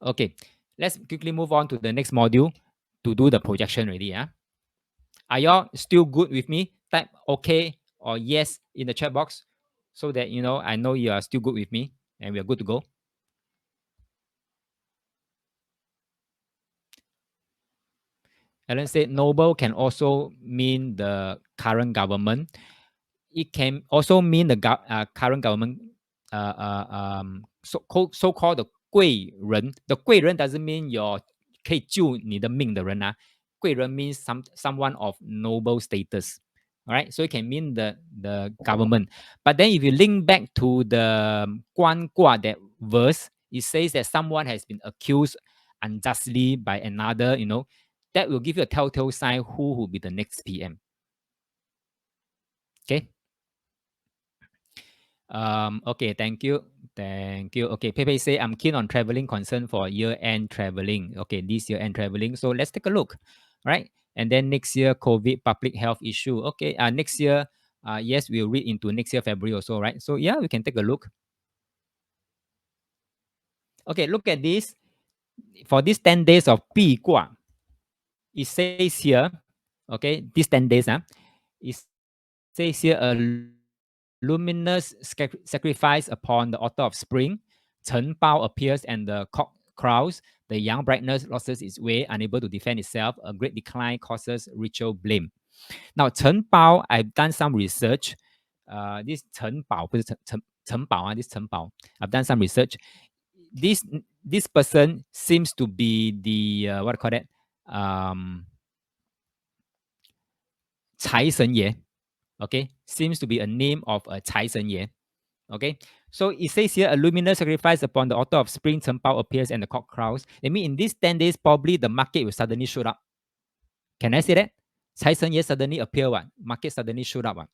Okay, let's quickly move on to the next module to do the projection already. Yeah? Are y'all still good with me? Type okay or yes in the chat box so that I know you are still good with me and we are good to go. Alan said noble can also mean the current government. It can also mean the current government, so called the 贵人. The 贵人 doesn't mean your 可以救你的命的人啊。贵人 means someone of noble status. All right, so it can mean the government. But then if you link back to the 官卦 that verse, it says that someone has been accused unjustly by another, that will give you a telltale sign who will be the next PM. Okay. Okay, thank you. Thank you. Okay, Pepe say I'm keen on traveling concern for year-end traveling. Okay, this year-end traveling. So let's take a look. Right. And then next year, COVID public health issue. Okay, next year, yes, we'll read into next year, February also, right? So yeah, we can take a look. Okay, look at this. For these 10 days of Pi Gua, it says here, okay, these 10 days, it says here a luminous sacrifice upon the author of spring. Chen Bao appears and the cock crows. The young brightness loses its way, unable to defend itself. A great decline causes ritual blame. Now, Chen Bao, I've done some research. This Chen Bao, this Chen Bao, I've done some research. This person seems to be the what do you call that? 财神爷. Okay, seems to be a name of a 财神爷. Okay, so it says here a luminous sacrifice upon the author of spring, Chen Bao appears and the cock crows. I mean, in these 10 days, probably the market will suddenly shoot up. Can I say that? 财神爷 suddenly appear, what? Market suddenly shoot up.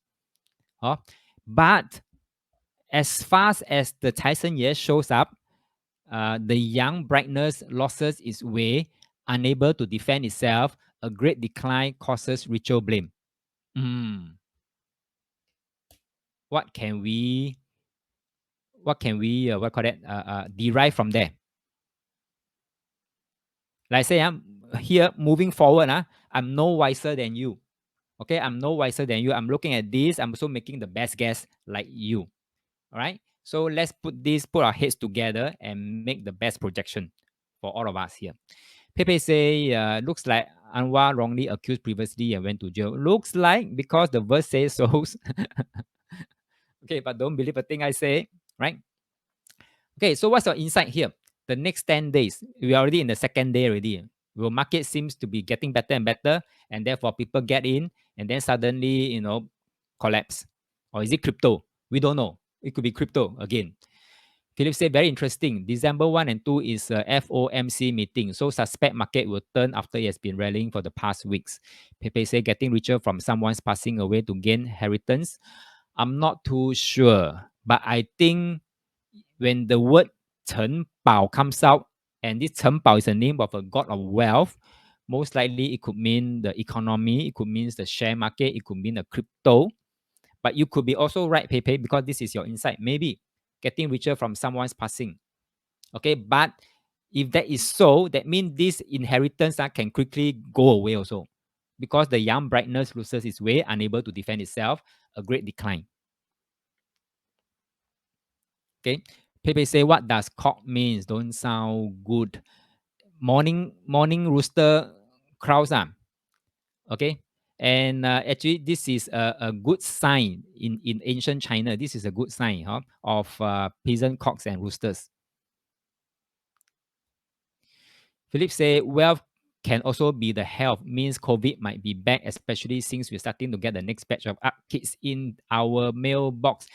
But as fast as the 财神爷 shows up, the young brightness loses its way, unable to defend itself. A great decline causes ritual blame. What can we derive from there? Like I say, I'm here moving forward. I'm no wiser than you. Okay, I'm no wiser than you. I'm looking at this. I'm also making the best guess like you. All right. So let's put our heads together and make the best projection for all of us here. Pepe say, looks like Anwar wrongly accused previously and went to jail. Looks like, because the verse says so. Okay, but don't believe a thing I say, right? Okay, so what's your insight here? The next 10 days, we're already in the second day already. The market seems to be getting better and better, and therefore people get in and then suddenly, collapse. Or is it crypto? We don't know. It could be crypto again. Philip said, very interesting. December 1 and 2 is a FOMC meeting. So suspect market will turn after it has been rallying for the past weeks. Pepe said, getting richer from someone's passing away to gain inheritance. I'm not too sure. But I think when the word Chen Bao comes out, and this Chen Bao is a name of a god of wealth, most likely it could mean the economy, it could mean the share market, it could mean the crypto. But you could be also right, Pepe, because this is your insight. Maybe getting richer from someone's passing. Okay, but if that is so, that means this inheritance can quickly go away also. Because the young brightness loses its way, unable to defend itself, a great decline. Okay, Pepe say, what does cock means? Don't sound good. Morning rooster crows. Okay, and actually this is a good sign in ancient China. This is a good sign of peasant cocks and roosters. Philip say, wealth can also be the health, means COVID might be back, especially since we're starting to get the next batch of upkits in our mailbox.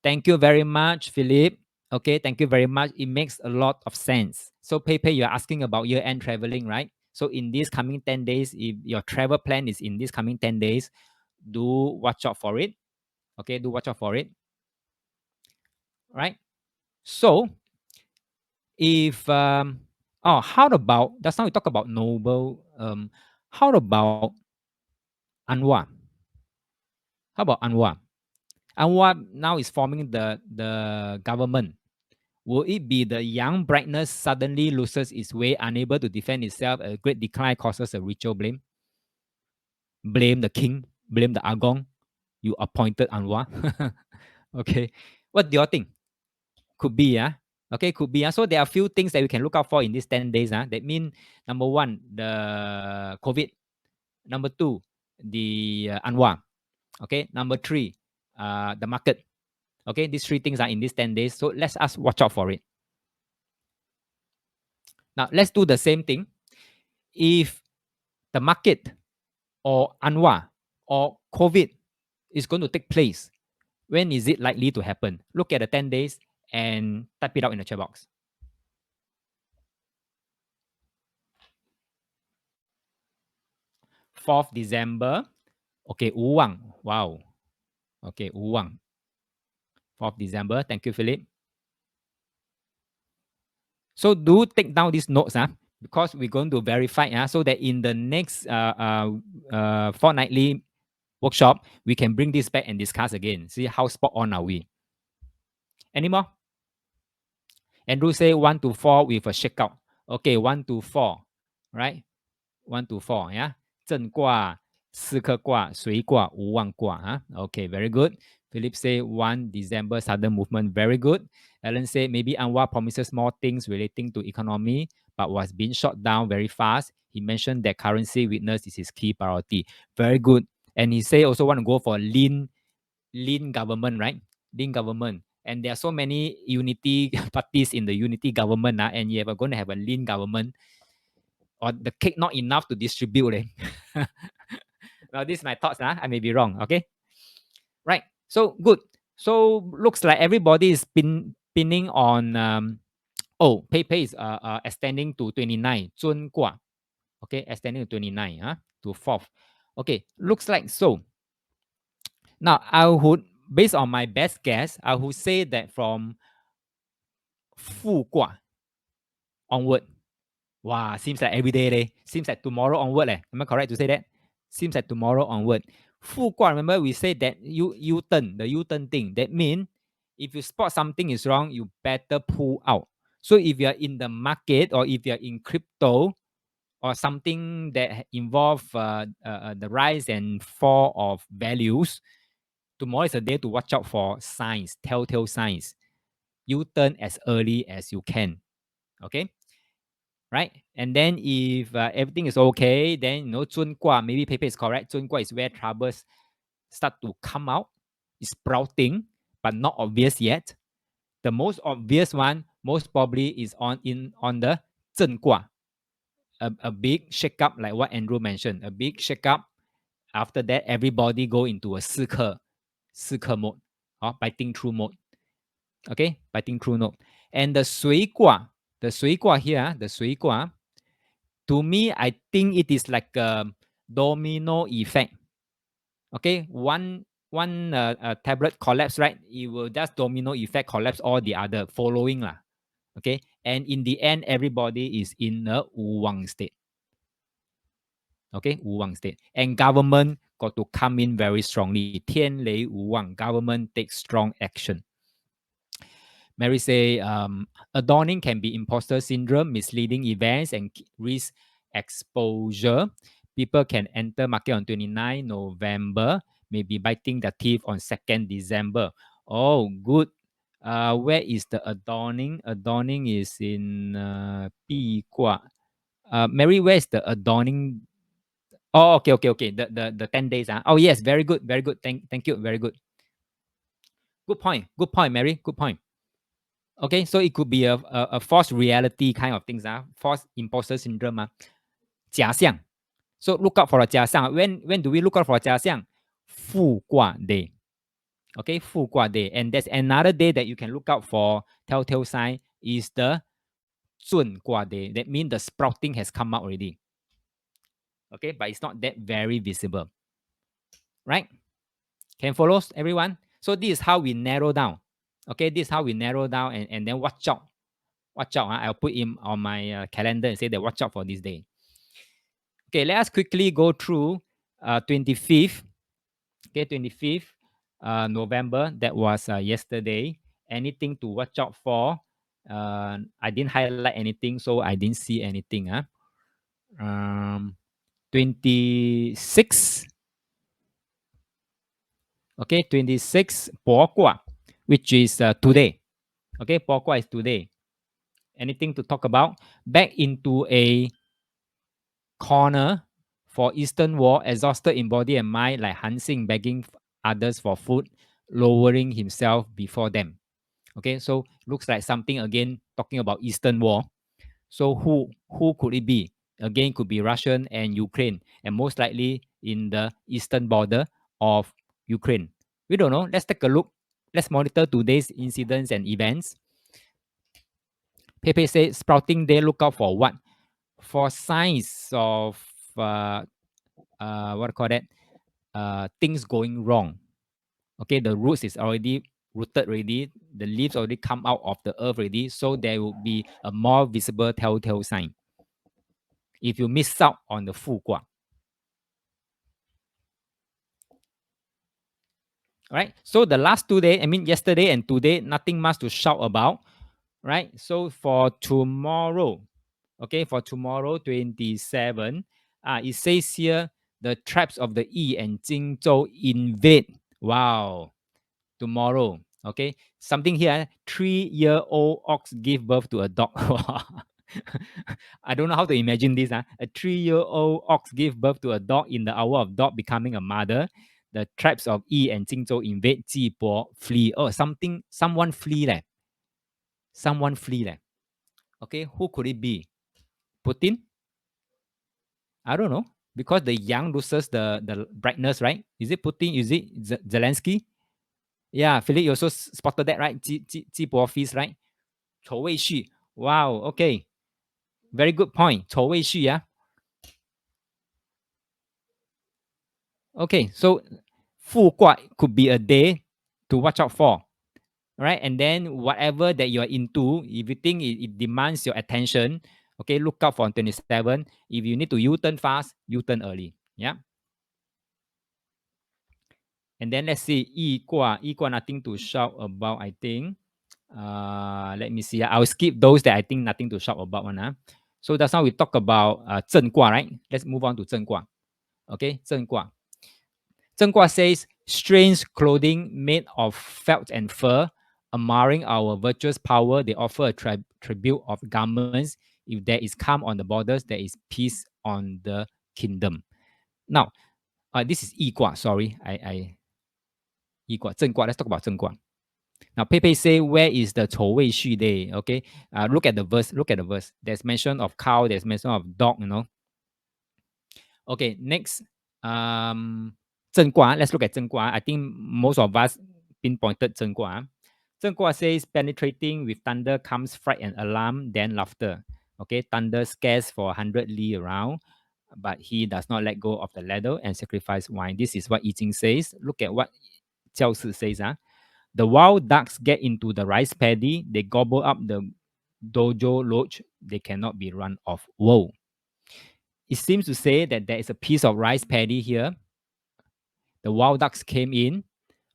Thank you very much, Philip. Okay, thank you very much. It makes a lot of sense. So, Pepe, you're asking about year-end traveling, right? So, in these coming 10 days, if your travel plan is in these coming 10 days, do watch out for it. Okay, do watch out for it. Right? So, if how about, just now we talk about noble, how about Anwar? How about Anwar? Anwar now is forming the government. Will it be the young brightness suddenly loses its way, unable to defend itself? A great decline causes a ritual blame. Blame the king, blame the Agong. You appointed Anwar. Okay. What do you think? Could be, yeah. Okay, could be. So there are a few things that we can look out for in these 10 days. That means number one, the COVID. Number two, the Anwar. Okay. Number three, the market. Okay, these three things are in these 10 days. So let's us watch out for it. Now let's do the same thing. If the market or Anwar or COVID is going to take place, when is it likely to happen? Look at the 10 days and type it out in the chat box. 4th December. Okay, Uwang. Wow. Okay, Uwang. 4th December. Thank you, Philip. So do take down these notes, because we're going to verify, so that in the next fortnightly workshop, we can bring this back and discuss again. See how spot on are we. Any more? Andrew say 1 to 4 with a shakeout. Okay, 1 to 4, right? 1 to 4, yeah. 正卦、四颗卦、随卦、无妄卦. Okay, very good. Philip say 1 December sudden movement, very good. Alan say maybe Anwar promises more things relating to economy, but was being shot down very fast. He mentioned that currency weakness is his key priority. Very good. And he say also want to go for lean government, right? Lean government. And there are so many unity parties in the unity government, and you are going to have a lean government, or the cake not enough to distribute. Well, this is my thoughts. I may be wrong. Okay. Right. So good. So looks like everybody is pinning on Pei Pei is extending to 29. 尊卦. Okay, extending to 29, to 4th. Okay, looks like so. Now I would, based on my best guess, I would say that from 复卦 onward. Wow, seems like every day. Seems like tomorrow onward. Am I correct to say that? Seems like tomorrow onward. 复卦, remember we said that U-turn, the U-turn thing. That means if you spot something is wrong, you better pull out. So if you're in the market, or if you're in crypto, or something that involve the rise and fall of values, tomorrow is a day to watch out for signs, telltale signs. U-turn as early as you can. Okay. Right? And then if everything is okay, then 尊卦, maybe Pepe is correct. 尊卦is where troubles start to come out, it's sprouting, but not obvious yet. The most obvious one, most probably, is on the 正卦, a big shake up, like what Andrew mentioned, a big shake up. After that, everybody go into a 四克 mode, biting through mode. Okay, biting through mode. And the 随卦here, the 随卦, to me, I think it is like a domino effect. Okay, one tablet collapse, right? It will just domino effect collapse all the other following lah. Okay, and in the end, everybody is in a Wu state. Okay, Wu state, and government got to come in very strongly. 天雷无妄, government takes strong action. Mary say, adorning can be imposter syndrome, misleading events, and risk exposure. People can enter market on 29 November, maybe biting their teeth on 2nd December. Oh, good. Where is the adorning? Adorning is in Pi Gua. Mary, where is the adorning? Oh, okay. The 10 days. Oh, yes, very good. Thank you. Very good. Good point, Mary. Good point. Okay, so it could be a false reality kind of things, false imposter syndrome, 假象. So look out for a 假象. When do we look out for a 假象? 复卦 day. Okay, 复卦 day. And there's another day that you can look out for telltale sign is the 准卦 day. That means the sprouting has come out already. Okay, but it's not that very visible. Right? Can follow everyone? So this is how we narrow down. Okay, this is how we narrow down and then watch out. Watch out. I'll put him on my calendar and say that watch out for this day. Okay, let us quickly go through 25th. Okay, 25th November. That was yesterday. Anything to watch out for? I didn't highlight anything, so I didn't see anything. 26. Okay, 26 Pokwa, which is today. Okay, Pokwa is today. Anything to talk about? Back into a corner for Eastern War, exhausted in body and mind, like Hansing begging others for food, lowering himself before them. Okay, so looks like something again talking about Eastern War. So who could it be? Again, could be Russian and Ukraine, and most likely in the eastern border of Ukraine. We don't know. Let's take a look. Let's monitor today's incidents and events. Pepe said, sprouting day, look out for what? For signs of what do you call that? Things going wrong. Okay, the roots is already rooted already. The leaves already come out of the earth already. So there will be a more visible telltale sign. If you miss out on the Fu Gua. Right? So the last 2 days, I mean yesterday and today, nothing much to shout about. Right? So for tomorrow, okay, for tomorrow, 27, it says here the tribes of the Yi and Jingzhou invade. Wow. Tomorrow. Okay. Something here. 3-year-old ox give birth to a dog. I don't know how to imagine this. A 3-year-old ox give birth to a dog in the hour of dog becoming a mother. The tribes of Yi and Jingzhou invade Jibo, flee. Oh, someone flee leh. Someone flee leh. Okay, who could it be? Putin? I don't know. Because the young loses the brightness, right? Is it Putin? Is it Zelensky? Yeah, Philip, you also spotted that, right? Jibo feast, right? 丑味序. Wow, okay. Very good point. 丑味序, yeah. Okay, so Fu Gua could be a day to watch out for. Right? And then whatever that you're into, if you think it demands your attention, okay, look out for on 27. If you need to U-turn fast, U-turn early. Yeah. And then let's see, Yi Gua. Yi Gua, nothing to shout about, I think. Let me see. I'll skip those that I think nothing to shout about. So that's how we talk about Zhen Gua, right? Let's move on to Zhen Gua. Okay, Zhen Gua. Zhen Gua says, strange clothing made of felt and fur, admiring our virtuous power, they offer a tribute of garments. If there is calm on the borders, there is peace on the kingdom. Now, this is Yi Gua. Sorry, Yi Gua, Zhen Gua. Let's talk about Zhen Gua. Now, Pepe say, where is the 丑味序 day? Okay, look at the verse. Look at the verse. There's mention of cow. There's mention of dog. Okay, next, Zhen Gua. Let's look at Zhen Gua. I think most of us pinpointed Zhen Gua. Zhen Gua says, penetrating with thunder comes fright and alarm, then laughter. Okay, thunder scares for 100 li around, but he does not let go of the ladle and sacrifice wine. This is what Yi Jing says. Look at what Jiao Si says. The wild ducks get into the rice paddy, they gobble up the dojo lodge, they cannot be run off. Whoa. It seems to say that there is a piece of rice paddy here. The wild ducks came in,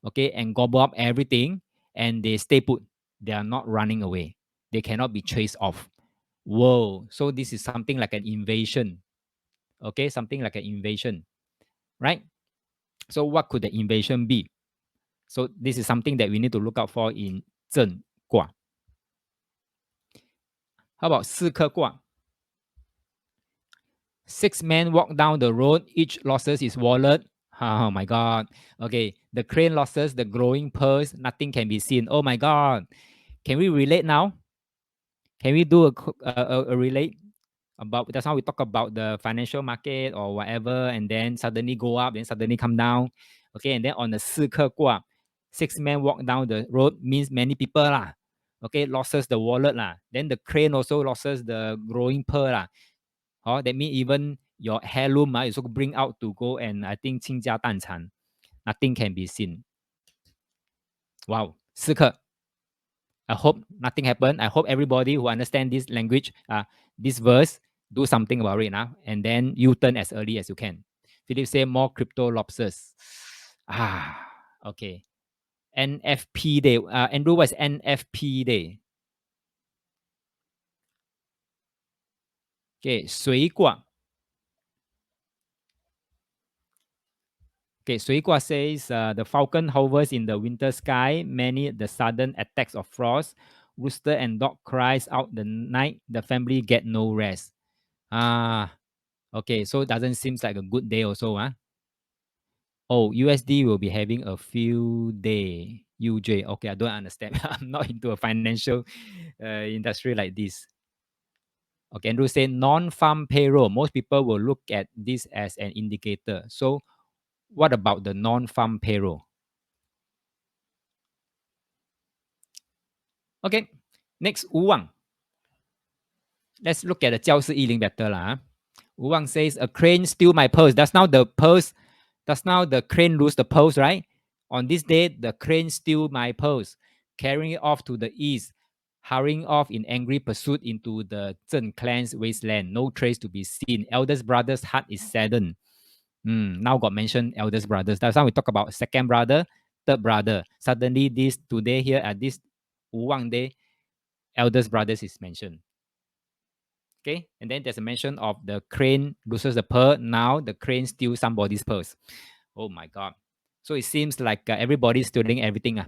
okay, and gobble up everything, and they stay put. They are not running away. They cannot be chased off. Whoa. So this is something like an invasion. Okay, something like an invasion, right? So what could the invasion be? So this is something that we need to look out for in Zhen Gua. How about 四颗卦? 6 men walk down the road, each loses his wallet. Oh my God. Okay, the crane loses the growing pearls, nothing can be seen. Oh my God. Can we relate now? Can we do a relate about, that's how we talk about the financial market or whatever, and then suddenly go up, then suddenly come down. Okay, and then on the 四颗卦, 6 men walk down the road means many people lah. Okay, loses the wallet lah. Then the crane also loses the growing pearl lah. Oh, that means even your heirloom is also bring out to go, and I think 倾家荡产, nothing can be seen. Wow, 四颗. I hope nothing happened. I hope everybody who understand this language, this verse, do something about it now, and then you turn as early as you can. Philip say more crypto lobsters. Okay. NFP day. Andrew, what's NFP day? Okay, 水卦. Okay, 水卦 says the falcon hovers in the winter sky. Many the sudden attacks of frost. Rooster and dog cries out the night. The family get no rest. Ah, okay. So it doesn't seem like a good day also, huh? Oh, USD will be having a few day. UJ. Okay, I don't understand. I'm not into a financial industry like this. Okay, Andrew said non-farm payroll. Most people will look at this as an indicator. So, what about the non-farm payroll? Okay, next Wu Wang. Let's look at the 教室1 better lah. Wu Wang says a crane steal my purse. That's now the crane lose the purse, right? On this day, the crane steal my purse, carrying it off to the east, hurrying off in angry pursuit into the Zheng clan's wasteland. No trace to be seen. Eldest brother's heart is saddened. Now got mentioned eldest brothers. That's why we talk about second brother, third brother. Suddenly, this today here at this Wu Wang day, eldest brothers is mentioned. Okay, and then there's a mention of the crane loses the pearl. Now the crane steals somebody's purse. Oh my god! So it seems like everybody's stealing everything.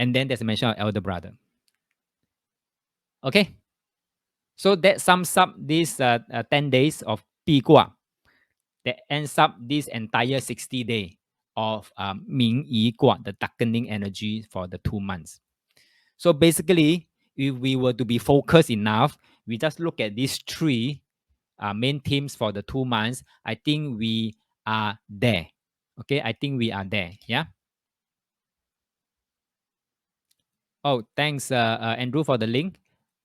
And then there's a mention of elder brother. Okay, so that sums up these 10 days of Pi Gua. That ends up this entire 60 day of Ming Yi Gua, the darkening energy for the 2 months. So basically, if we were to be focused enough, we just look at these 3 main themes for the 2 months. I think we are there. Okay, I think we are there. Yeah. Oh, thanks, Andrew, for the link.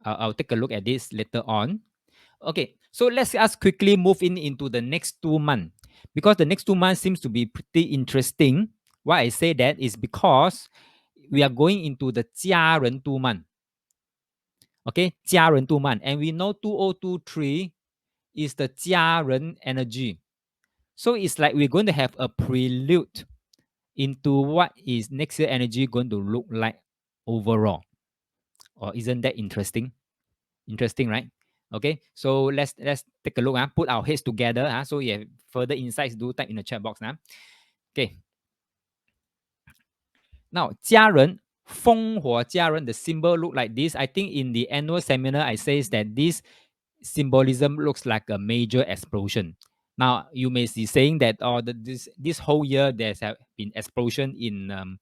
I'll take a look at this later on. Okay, so let's us quickly move into the next 2 months because the next 2 months seems to be pretty interesting. Why I say that is because we are going into the 家人 2 month. Okay, 家人 2 month, and we know 2023 is the 家人 energy. So it's like we're going to have a prelude into what is next year energy going to look like overall. Or isn't that interesting? Interesting, right? Okay, so let's take a look. Put our heads together. So you have further insights, do type in the chat box. Okay. Now, 家人, 烽火家人, the symbol look like this. I think in the annual seminar, I says that this symbolism looks like a major explosion. Now, you may be saying that this whole year there's been explosion in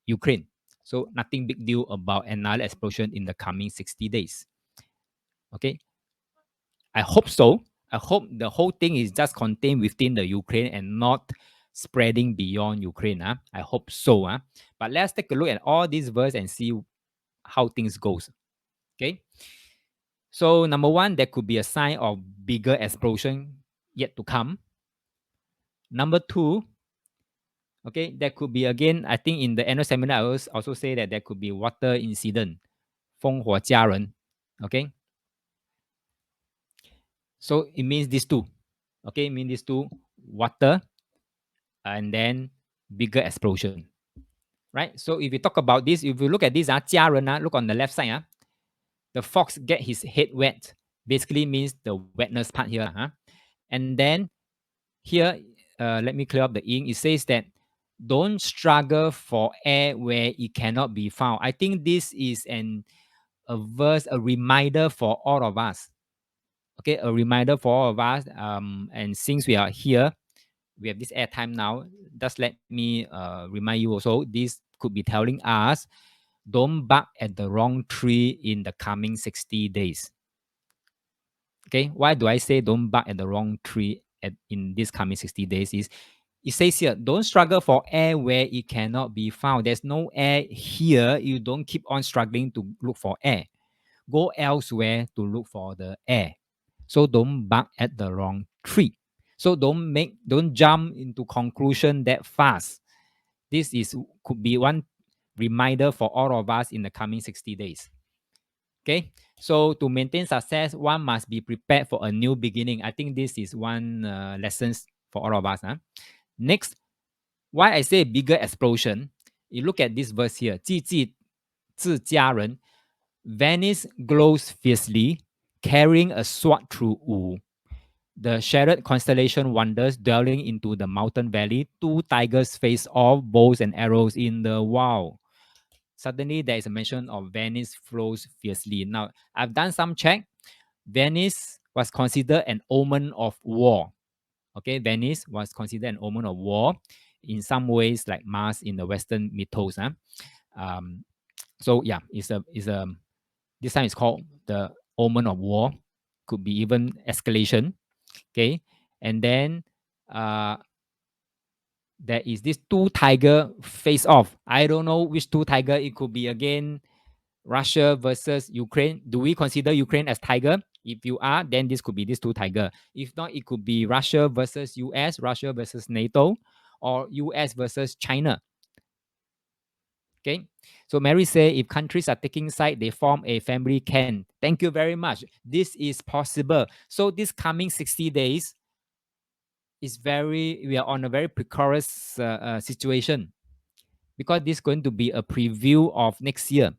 Ukraine. So nothing big deal about another explosion in the coming 60 days. Okay, I hope so. I hope the whole thing is just contained within the Ukraine and not spreading beyond Ukraine. I hope so. But let's take a look at all these verses and see how things goes. Okay. So number 1, there could be a sign of bigger explosion yet to come. Number 2, okay, there could be again, I think in the annual seminar, I also say that there could be water incident, 烽火家人. Okay. So it means these 2. Okay, it means these 2, water and then bigger explosion. Right? So if you talk about this, if you look at this, 家人, look on the left side, the fox get his head wet. Basically means the wetness part here. And then here, let me clear up the ink. It says that don't struggle for air where it cannot be found. I think this is a verse, a reminder for all of us. Okay, a reminder for all of us. And since we are here, we have this airtime now. Just let me remind you also, this could be telling us don't bark at the wrong tree in the coming 60 days. Okay, why do I say don't bark at the wrong tree in this coming 60 days? Is it says here, don't struggle for air where it cannot be found. There's no air here. You don't keep on struggling to look for air. Go elsewhere to look for the air. So don't bark at the wrong tree. So don't jump into conclusion that fast. This could be one reminder for all of us in the coming 60 days. Okay, so to maintain success, one must be prepared for a new beginning. I think this is one lessons for all of us. Next, why I say bigger explosion, you look at this verse here, 济济自家人. Venice glows fiercely, carrying a sword through Wu. The shattered constellation wanders, dwelling into the mountain valley. Two tigers face off, bows and arrows in the wow. Suddenly, there is a mention of Venice flows fiercely. Now, I've done some check. Venice was considered an omen of war. Okay, Venice was considered an omen of war in some ways, like Mars in the Western mythos. Huh? Um, so yeah, it's a this time it's called the omen of war. Could be even escalation. Okay, and then uh, there is this two tiger face off. I don't know which two tiger. It could be again Russia versus Ukraine. Do we consider Ukraine as tiger? If you are, then this could be these two tiger. If not, it could be Russia versus US, Russia versus NATO, or US versus China. Okay. So Mary say if countries are taking side, they form a family can. Thank you very much. This is possible. So this coming 60 days is we are on a very precarious situation because this is going to be a preview of next year.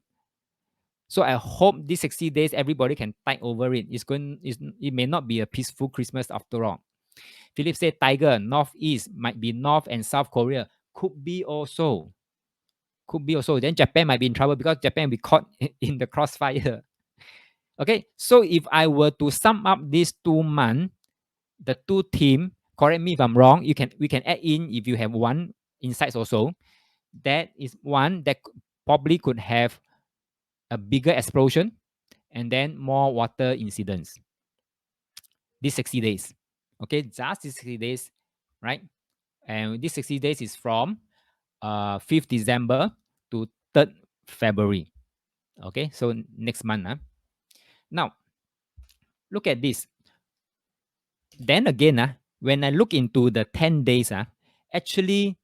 So I hope these 60 days everybody can tide over it. It may not be a peaceful Christmas after all. Philip said Tiger, Northeast might be North and South Korea. Could be also. Could be also. Then Japan might be in trouble because Japan will be caught in the crossfire. Okay. So if I were to sum up these 2 months, the two team, correct me if I'm wrong, we can add in if you have one insights also. That is one that probably could have a bigger explosion and then more water incidents. These 60 days. Okay, just 60 days, right? And this 60 days is from 5th December to 3rd February. Okay, so next month. Now, look at this. Then again, when I look into the 10 days, actually,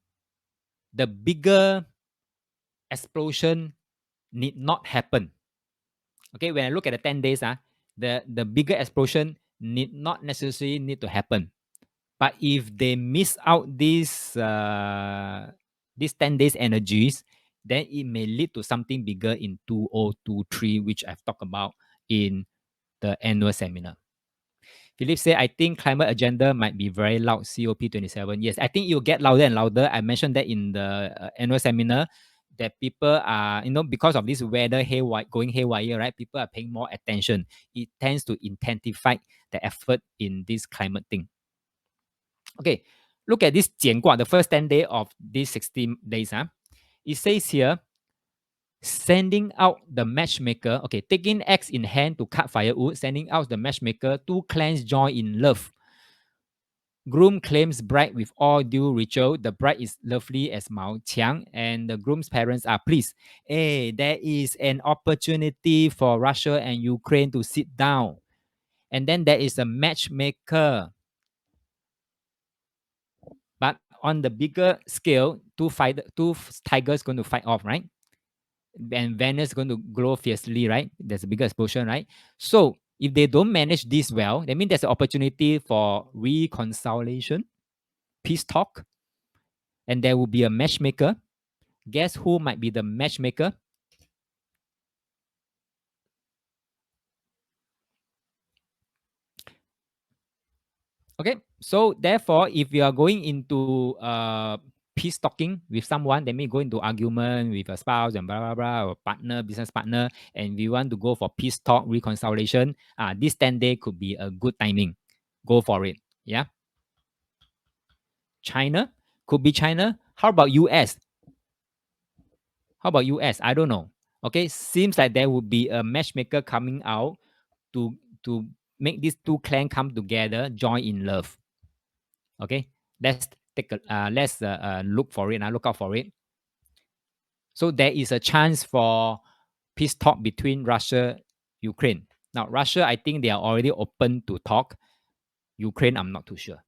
the bigger explosion need not happen. Okay, when I look at the 10 days, the bigger explosion need not necessarily need to happen. But if they miss out these 10 days energies, then it may lead to something bigger in 2023, which I've talked about in the annual seminar. Philip said, I think climate agenda might be very loud, COP27. Yes, I think it'll get louder and louder. I mentioned that in the annual seminar that people are, because of this weather going haywire, right? People are paying more attention. It tends to intensify the effort in this climate thing. Okay, look at this 简卦, the first 10 days of these 16 days. It says here, sending out the matchmaker. Okay, taking axe in hand to cut firewood, sending out the matchmaker. Two clans join in love. Groom claims bride with all due ritual. The bride is lovely as Mao Qiang, and the groom's parents are pleased. Hey, there is an opportunity for Russia and Ukraine to sit down. And then there is a matchmaker. But on the bigger scale, two tigers going to fight off, right? And Venice going to glow fiercely, right? There's a bigger explosion, right? So if they don't manage this well, that means there's an opportunity for reconciliation, peace talk, and there will be a matchmaker. Guess who might be the matchmaker? Okay, so therefore, if you are going into peace talking with someone, that may go into argument with a spouse and blah blah blah, or partner, business partner, and we want to go for peace talk, reconciliation. This 10 day could be a good timing. Go for it. Yeah. China could be China. How about US? How about US? I don't know. Okay, seems like there would be a matchmaker coming out to to make these two clans come together, join in love. Okay, let's look for it. Look out for it. So there is a chance for peace talk between Russia, Ukraine. Now, Russia, I think they are already open to talk. Ukraine, I'm not too sure.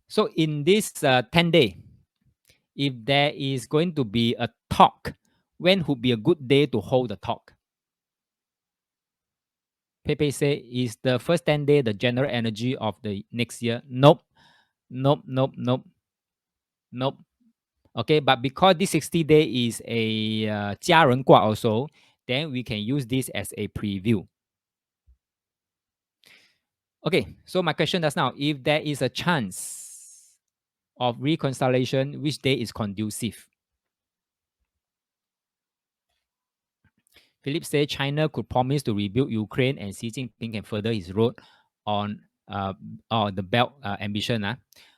So in this 10 day, if there is going to be a talk, when would be a good day to hold the talk? Pepe say, is the first 10 day the general energy of the next year? Nope. Nope. Nope. Nope. Nope. Okay, but because this 60 day is a 家人卦 also, then we can use this as a preview. Okay, so my question just now, if there is a chance of reconciliation, which day is conducive? Philip said China could promise to rebuild Ukraine and Xi Jinping can further his road on the belt ambition.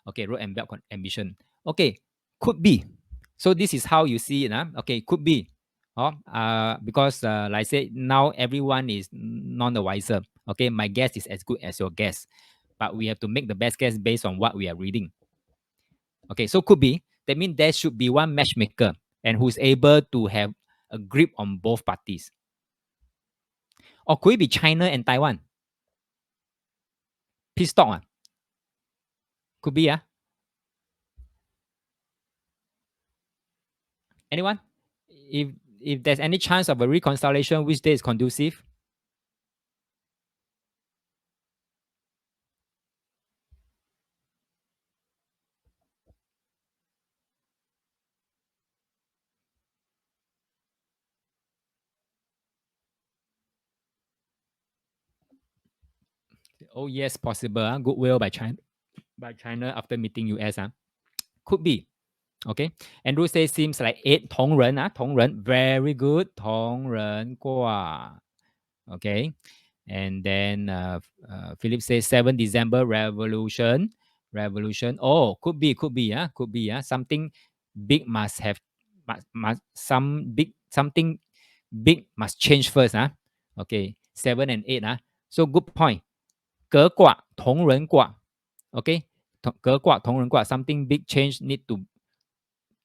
Okay, road and belt ambition. Okay, could be. So this is how you see it. Okay, could be. Because like I said, now everyone is none the wiser. Okay, my guess is as good as your guess. But we have to make the best guess based on what we are reading. Okay, so could be. That means there should be one matchmaker and who's able to have a grip on both parties. Or could it be China and Taiwan? Peace talk. Could be. Anyone? If if there's any chance of a reconciliation, which day is conducive? Oh yes, possible. Goodwill by China after meeting US. Could be. Okay. Andrew says seems like 8 同人 同人 very good 同人卦. Okay. And then Philip says 7 December revolution. Oh, could be. Could be. Something big must have something big must change first. Okay. 7 and 8. So good point. 革卦同人卦 okay 革卦同人卦 something big change need to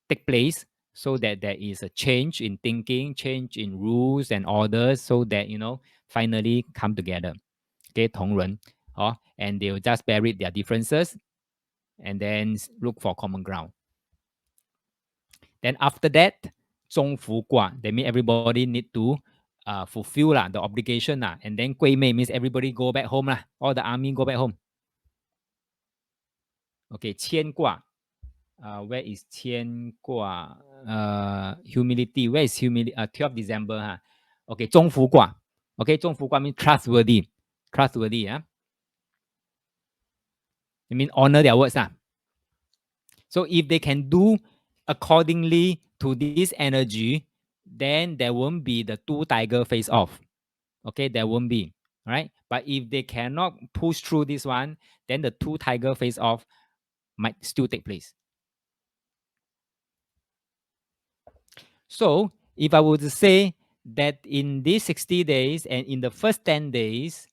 take place so that there is a change in thinking, change in rules and orders so that finally come together. Okay 同人 and they will just bury their differences and then look for common ground. Then after that 中孚卦 that means everybody need to fulfill the obligation and then 归妹 means everybody go back home all the army go back home. Okay 谦卦 where is 谦卦? Humility. Where is humility? 12 December. Okay, 中孚卦. Okay, 中孚卦means trustworthy. Trustworthy. It means honor their words. So if they can do accordingly to this energy, then there won't be the two tiger face off. Okay, there won't be. Right? But if they cannot push through this one, then the two tiger face off might still take place. So if I were to say that in these 60 days and in the first 10 days,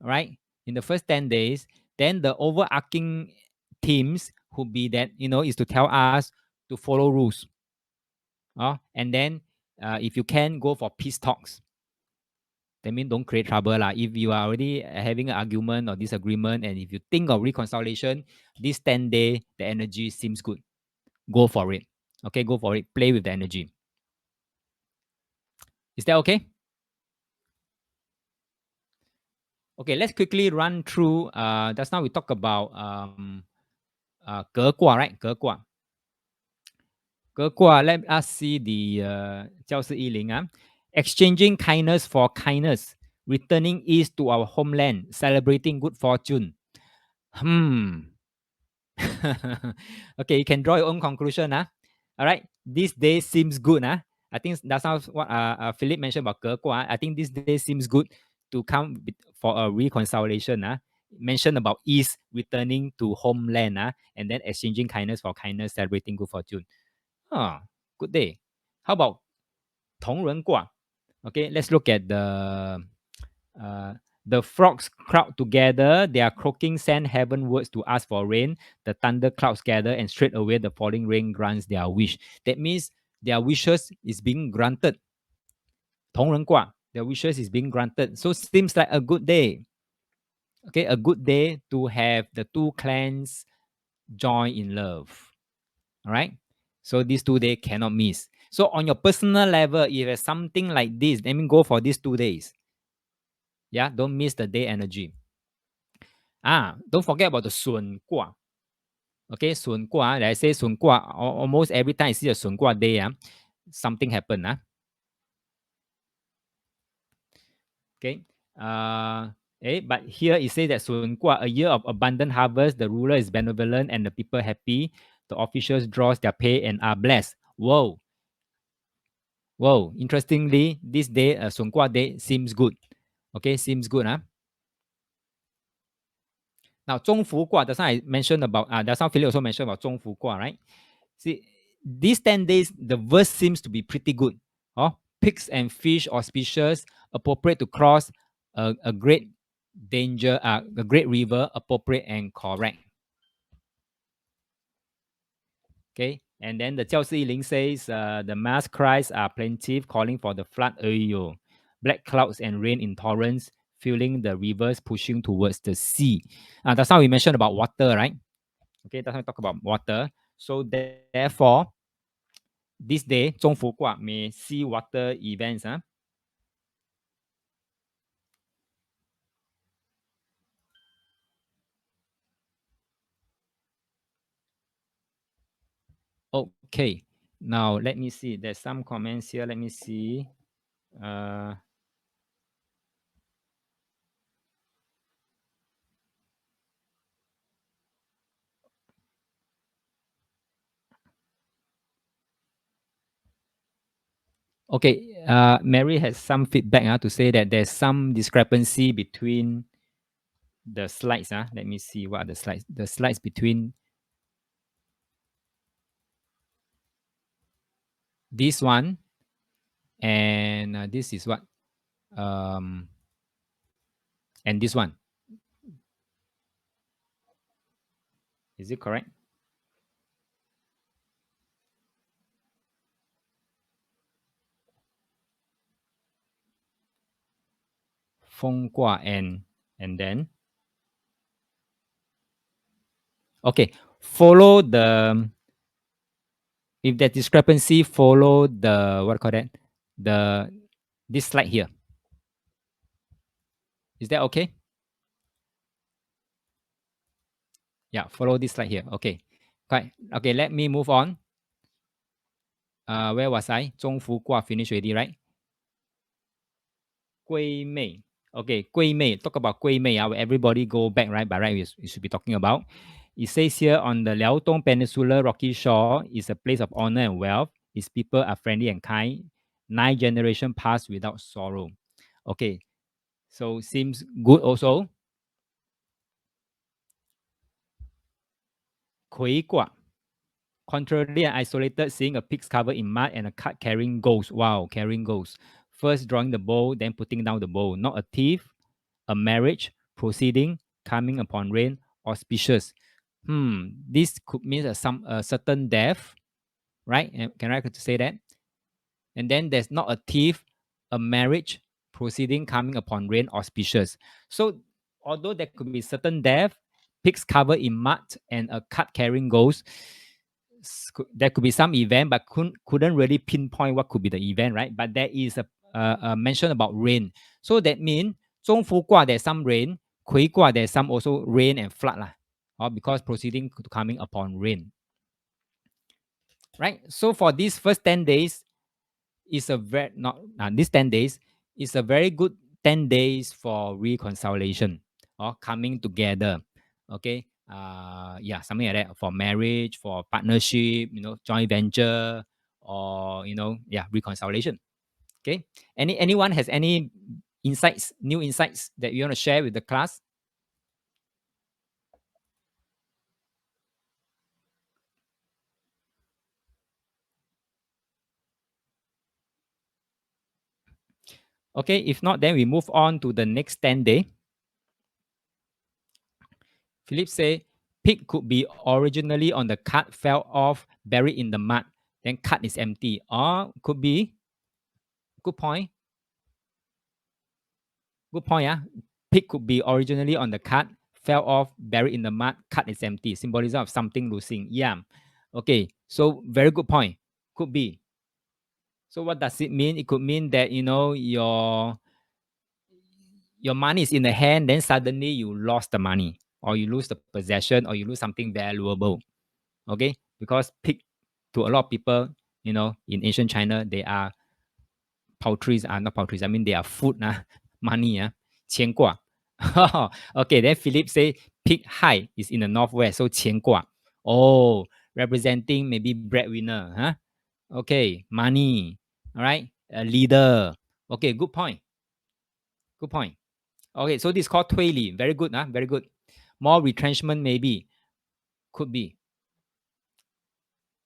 right? In the first 10 days, then the overarching themes would be that, is to tell us to follow rules. And then if you can, go for peace talks. That means don't create trouble. If you are already having an argument or disagreement, and if you think of reconciliation, this 10-day, the energy seems good. Go for it. Okay, go for it. Play with the energy. Is that okay? Okay, let's quickly run through. Just now we talk about 革卦, right? 革卦. 革卦, let us see the 教示一零 exchanging kindness for kindness, returning east to our homeland, celebrating good fortune. Okay, you can draw your own conclusion. All right, this day seems good. I think that's what Philip mentioned about 革卦. I think this day seems good to come for a reconciliation. Mentioned about east returning to homeland and then exchanging kindness for kindness, celebrating good fortune. Good day. How about 同人卦? Okay, let's look at the frogs crowd together. They are croaking, send heavenwards to ask for rain. The thunder clouds gather, and straight away the falling rain grants their wish. That means their wishes is being granted. 同人卦, their wishes is being granted. So seems like a good day. Okay, a good day to have the two clans join in love. All right. So these 2 days cannot miss. So on your personal level, if you have something like this, let me go for these 2 days. Yeah, don't miss the day energy. Don't forget about the Sun Gua. Okay, 损卦. Like I say 损卦, almost every time I see a 损卦 day, something happen. Okay. But here it says that 损卦, a year of abundant harvest, the ruler is benevolent and the people happy. The officials draws their pay and are blessed. Whoa. Whoa. Interestingly, this day, 损卦 day seems good. Okay, seems good. Now, 中孚卦, that's why I mentioned about, that's how Philip also mentioned about 中孚卦, right? See, these 10 days, the verse seems to be pretty good. Oh, pigs and fish auspicious, appropriate to cross a great danger, a great river, appropriate and correct. Okay, and then the 教士一灵 says, the mass cries are plaintive, calling for the flood. Black clouds and rain in torrents, filling the rivers, pushing towards the sea. That's how we mentioned about water, right? Okay, that's how we talk about water. So therefore, this day, 中孚卦 may see water events. Okay, now let me see. There's some comments here. Let me see. Okay, Mary has some feedback to say that there's some discrepancy between the slides. Let me see what are the slides. The slides between this one and this is what and this one. Is it correct? 风卦 and then okay, follow the, if that discrepancy, follow the, what do you call that, the, this slide here. Is that okay? Yeah, follow this slide here. Okay. Okay, let me move on. Where was I? 中孚卦 finished already, right? 归妹. Okay, 归妹. Talk about 归妹. Where everybody go back, right? By right, we should be talking about. It says here on the Liaotong Peninsula rocky shore is a place of honor and wealth. Its people are friendly and kind. 9 generations pass without sorrow. Okay, so seems good also. 魁卦. Contrarily and isolated, seeing a pig's covered in mud and a cart carrying ghosts. Wow, carrying ghosts. First drawing the bow, then putting down the bow. Not a thief, a marriage, proceeding, coming upon rain, auspicious. This could mean a certain death, right? Can I say that? And then there's not a thief, a marriage, proceeding, coming upon rain, auspicious. So although there could be certain death, pigs covered in mud, and a cart carrying ghosts, there could be some event, but couldn't really pinpoint what could be the event, right? But there is a mention about rain. So that means 中孚卦 there's some rain, 魁卦 there's some also rain and flood lah, because proceeding to coming upon rain. Right? So for these first 10 days, is a very not these 10 days is a very good 10 days for reconciliation or coming together. Okay. Yeah, something like that for marriage, for partnership, joint venture, or yeah, reconciliation. Okay. Anyone has any insights, new insights that you want to share with the class? Okay, if not, then we move on to the next 10 day. Philip say pig could be originally on the cart, fell off, buried in the mud, then cart is empty. Or could be, good point. Good point, yeah. Pig could be originally on the cart, fell off, buried in the mud, cart is empty. Symbolism of something losing. Yeah. Okay, so very good point. Could be. So what does it mean? It could mean that your money is in the hand, then suddenly you lost the money, or you lose the possession, or you lose something valuable. Okay, because pig to a lot of people, in ancient China, they are poultries, are not poultries. I mean, they are food, money, 钱卦. Okay, then Philip say pig high is in the northwest, so 钱卦. Oh, representing maybe breadwinner, huh? Okay, money. All right, a leader. Okay, good point. Good point. Okay, so this is called 推理. Very good, huh? Very good. More retrenchment, maybe. Could be.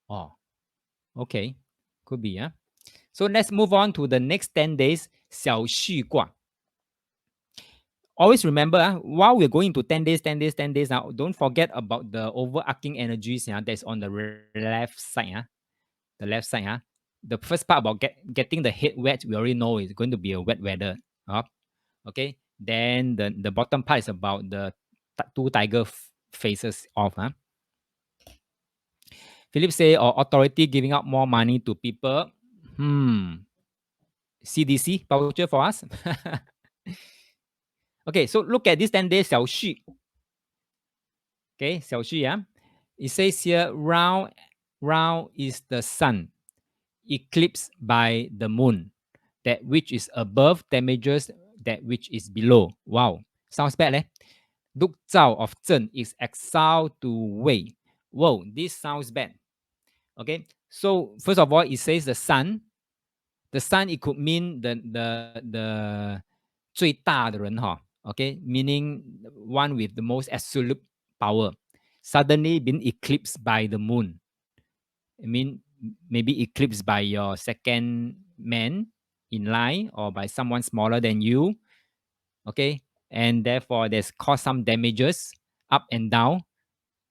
Oh, okay. Could be, huh? So let's move on to the next 10 days, 小序卦. Always remember, while we're going to 10 days, 10 days, 10 days, now, don't forget about the overarching energies that's on the left side. The left side. The first part about getting the head wet, we already know it's going to be a wet weather. Okay. Then the bottom part is about the two tiger faces off. Philip say, or authority giving out more money to people. CDC voucher for us. Okay, so look at this 10 days 小序. Okay, 小序, It says here, round is the sun, eclipsed by the moon. That which is above damages that which is below. Wow, sounds bad, eh? Duk Zhao of Zhen is exiled to Wei. Whoa, this sounds bad. Okay, so first of all, it says the sun. The sun, it could mean the 最大的人哈 okay, meaning one with the most absolute power, suddenly been eclipsed by the moon. I mean, maybe eclipsed by your second man in line or by someone smaller than you. Okay, and therefore there's caused some damages up and down,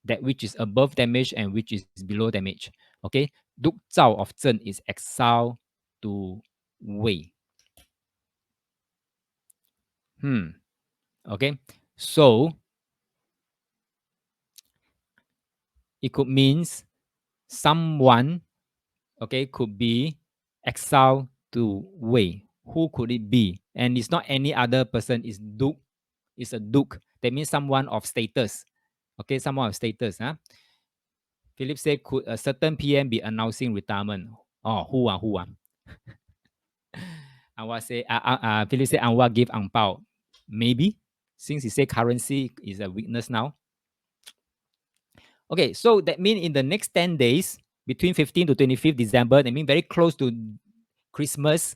that which is above damage and which is below damage. Okay, Duk Zhao of Zhen is exiled to Wei. Okay, so it could means someone, okay, could be exiled to Wei. Who could it be? And it's not any other person, it's Duke. It's a Duke. That means someone of status. Okay, someone of status. Philip said, could a certain PM be announcing retirement? Oh, who? Anwar say, Philip said, Anwar give ang pao. Maybe, since he said currency is a weakness now. Okay, so that means in the next 10 days, between 15th to 25th December, that means very close to Christmas,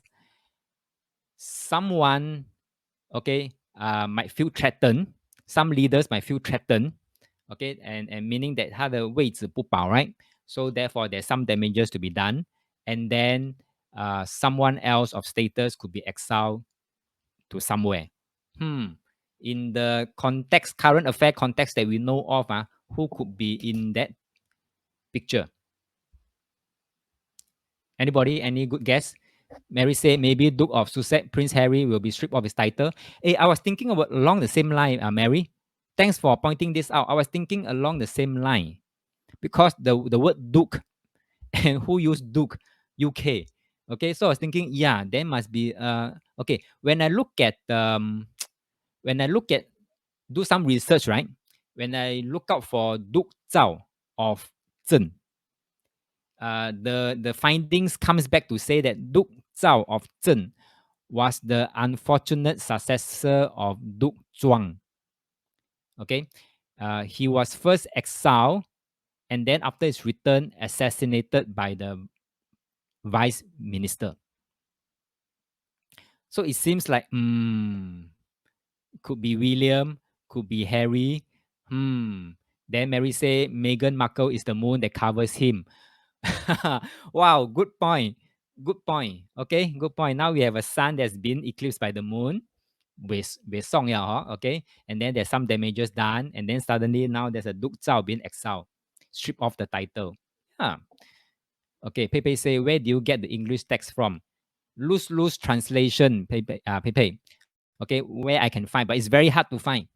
someone, okay, might feel threatened. Some leaders might feel threatened, okay, and meaning that 他的位置不保, right? So therefore, there's some damages to be done. And then someone else of status could be exiled to somewhere. In the context, current affair context that we know of, who could be in that picture? Anybody? Any good guess? Mary said maybe Duke of Sussex, Prince Harry will be stripped of his title. Hey, I was thinking about along the same line, Mary. Thanks for pointing this out. I was thinking along the same line because the word Duke and who used Duke, UK. Okay, so I was thinking, yeah, there must be okay. When I look at do some research, right? When I look out for Duke Zhao of Zhen, the findings comes back to say that Duke Zhao of Zhen was the unfortunate successor of Duke Zhuang. Okay, he was first exiled, and then after his return, assassinated by the vice minister. So it seems like could be William, could be Harry. Then Mary say Meghan Markle is the moon that covers him. Wow, good point. Good point. Okay, good point. Now we have a sun that's been eclipsed by the moon with Song Ya, okay? And then there's some damages done, and then suddenly now there's a Duke Zhao being exiled, strip off the title. Yeah. Okay, Pepe say, where do you get the English text from? Lose translation, Pepe. Okay, where I can find, but it's very hard to find.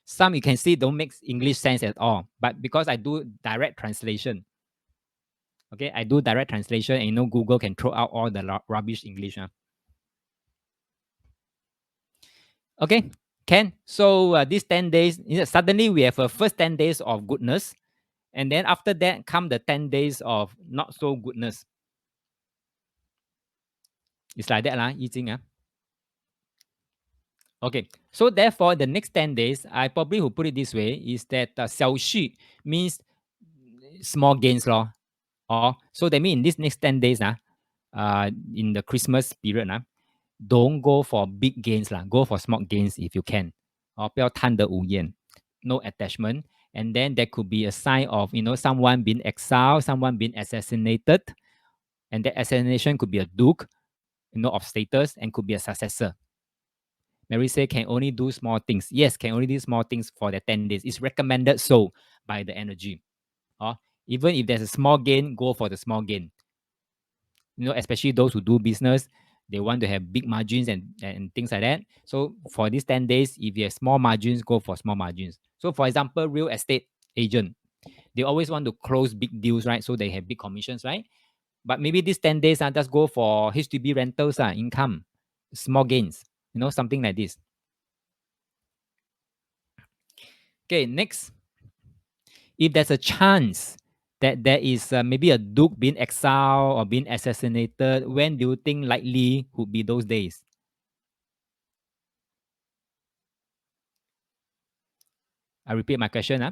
Some you can see don't make English sense at all, but because I do direct translation, okay, I do direct translation, and Google can throw out all the rubbish English. Okay, Ken. So these 10 days, suddenly we have a first 10 days of goodness, And then after that come the 10 days of not so goodness. It's like that, Yi Jing. Okay, so therefore, the next 10 days, I probably will put it this way, is that 小续 means small gains law. So that means in this next 10 days, in the Christmas period, don't go for big gains, go for small gains if you can. 不要贪得无厌 no attachment. And then there could be a sign of, someone being exiled, someone being assassinated. And that assassination could be a duke, of status, and could be a successor. Mary say can only do small things. Yes, can only do small things for the 10 days. It's recommended so by the energy. Even if there's a small gain, go for the small gain. Especially those who do business, they want to have big margins and things like that. So for these 10 days, if you have small margins, go for small margins. So for example, real estate agent, they always want to close big deals, right? So they have big commissions, right? But maybe these 10 days, just go for HDB rentals, income, small gains, something like this. Okay, next. If there's a chance that there is maybe a duke being exiled or being assassinated, when do you think likely would be those days? I repeat my question.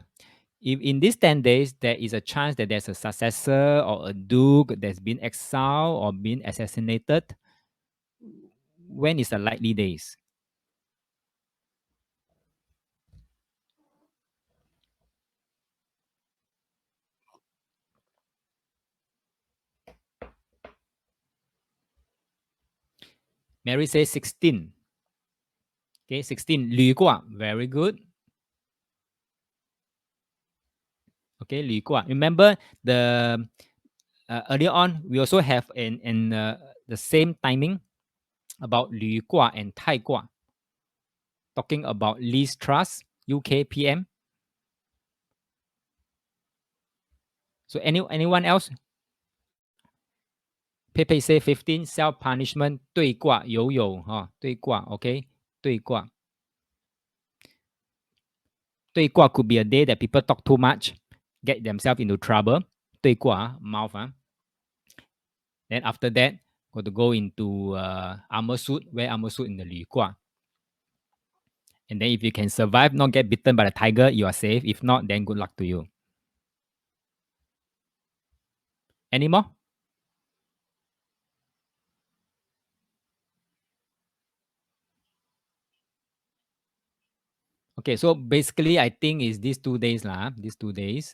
If in these 10 days there is a chance that there's a successor or a duke that's been exiled or been assassinated, when is the likely days? Mary says 16. Okay, 16. 履卦, very good. Okay, 履卦. Remember the earlier on we also have the same timing about 履卦 and 太卦, talking about Liz Truss, UK PM. So anyone else? Pepe say 15 self punishment 对卦有对卦 OK 对卦对卦 could be a day that people talk too much, get themselves into trouble. 对卦 mouth. Then after that, got to go into armor suit, wear armor suit in the 履卦. And then if you can survive, not get bitten by the tiger, you are safe. If not, then good luck to you. Any more? Okay, so basically, I think is these 2 days these 2 days,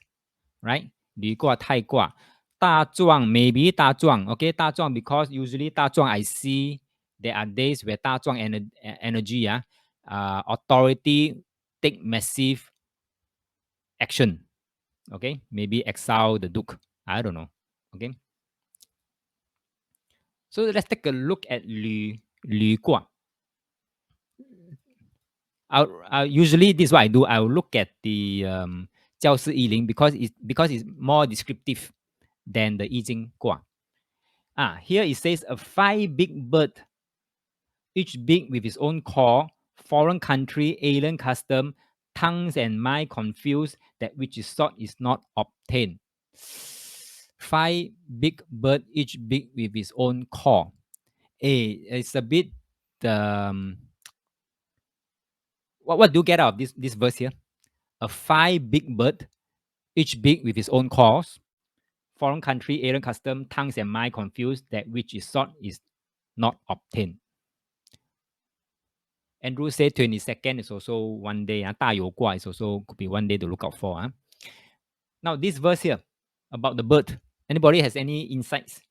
right? 履卦、太卦、大壮 maybe 大壮 okay 大壮 because usually 大壮 I see there are days where 大壮 energy authority take massive action. Okay, maybe exile the duke. I don't know. Okay, so let's take a look at 履卦. Usually this is what I do. I will look at the 教师一灵 because it's more descriptive than the 易经卦. Here it says a 5 big bird, each big with its own call, foreign country, alien custom, tongues and mind confused, that which is sought is not obtained. 5 big bird, each big with its own call. It's a bit what do you get out of this verse here? A 5 big bird, each big with its own cause, foreign country, alien custom, tongues and mind confused, that which is sought is not obtained. Andrew said 22nd is also one day. 大有卦 is also could be one day to look out for. Now this verse here about the bird. Anybody has any insights?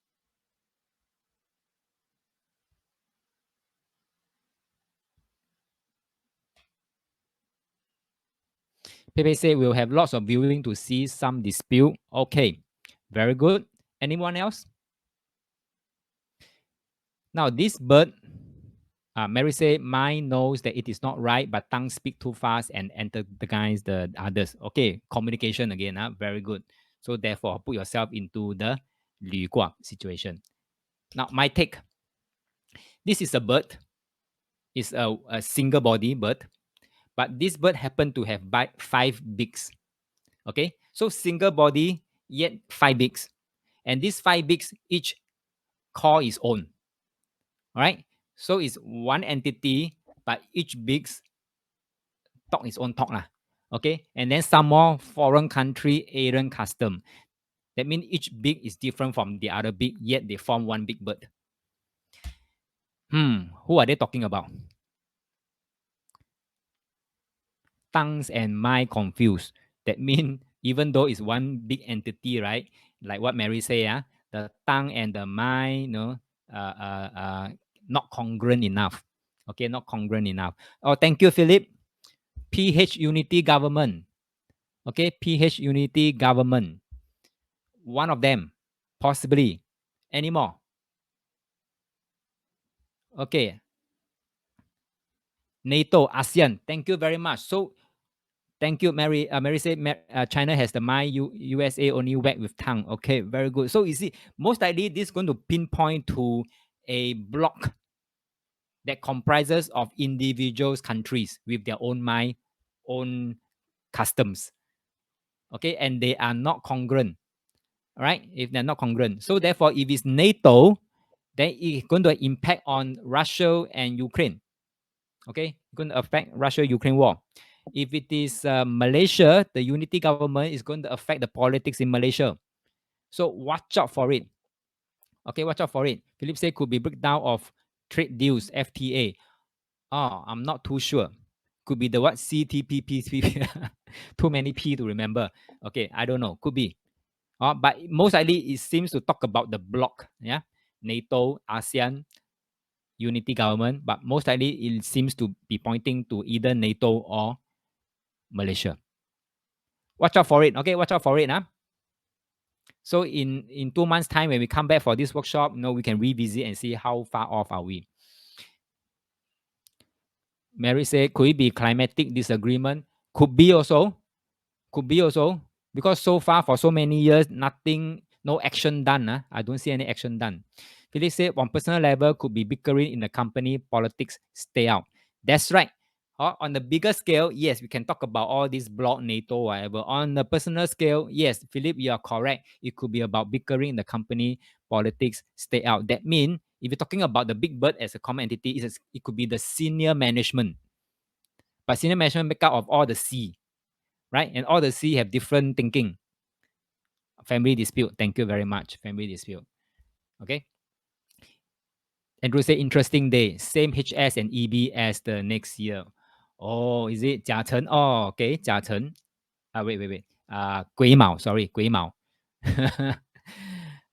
Pepe say we'll have lots of viewing to see some dispute. Okay, very good. Anyone else? Now this bird, Mary say, mind knows that it is not right, but tongue speak too fast and antagonize the others. Okay, communication again. Very good. So therefore, put yourself into the 履卦 situation. Now my take. This is a bird. It's a single body bird, but this bird happened to have 5 beaks. Okay, So single body, yet 5 beaks. And these 5 beaks, each call its own. All right. So it's one entity, but each beaks talk its own talk. Okay. And then some more foreign country alien custom. That means each beak is different from the other beak, yet they form one big bird. Who are they talking about? Tongues and mind confused. That means even though it's one big entity, right? Like what Mary say, the tongue and the mind, not congruent enough. Okay, not congruent enough. Oh, thank you, Philip. PH Unity Government. Okay, PH Unity Government. One of them, possibly. Any more? Okay. NATO, ASEAN. Thank you very much. So thank you, Mary. Mary said China has the mind, USA only whack with tongue. Okay, very good. So you see, most likely this is going to pinpoint to a block that comprises of individuals countries with their own mind, own customs. Okay, and they are not congruent. All right, if they're not congruent. So therefore, if it's NATO, then it's going to impact on Russia and Ukraine. Okay, going to affect Russia-Ukraine war. If it is Malaysia, the unity government is going to affect the politics in Malaysia. So watch out for it. Okay, watch out for it. Philip said could be breakdown of trade deals, FTA. Oh, I'm not too sure. Could be the what CTPP. Too many P to remember. Okay, I don't know. Could be. But most likely it seems to talk about the bloc. Yeah, NATO, ASEAN, unity government. But most likely it seems to be pointing to either NATO or Malaysia. Watch out for it. Okay, watch out for it. So in 2 months' time, when we come back for this workshop, we can revisit and see how far off are we. Mary said, could it be climatic disagreement? Could be also. Could be also. Because so far, for so many years, nothing, no action done. I don't see any action done. Philip said, on personal level, could be bickering in the company, politics, stay out. That's right. On the bigger scale, yes, we can talk about all this bloc, NATO, whatever. On the personal scale, yes, Philip, you are correct. It could be about bickering in the company, politics, stay out. That means if you're talking about the big bird as a common entity, it could be the senior management. But senior management make up of all the C, right? And all the C have different thinking. Family dispute. Thank you very much. Family dispute. Okay. Andrew say interesting day. Same HS and EB as the next year. Oh, is it Jia Chen? Oh, okay. Jia Chen. Wait. Gui Mao. Sorry, Gui Mao.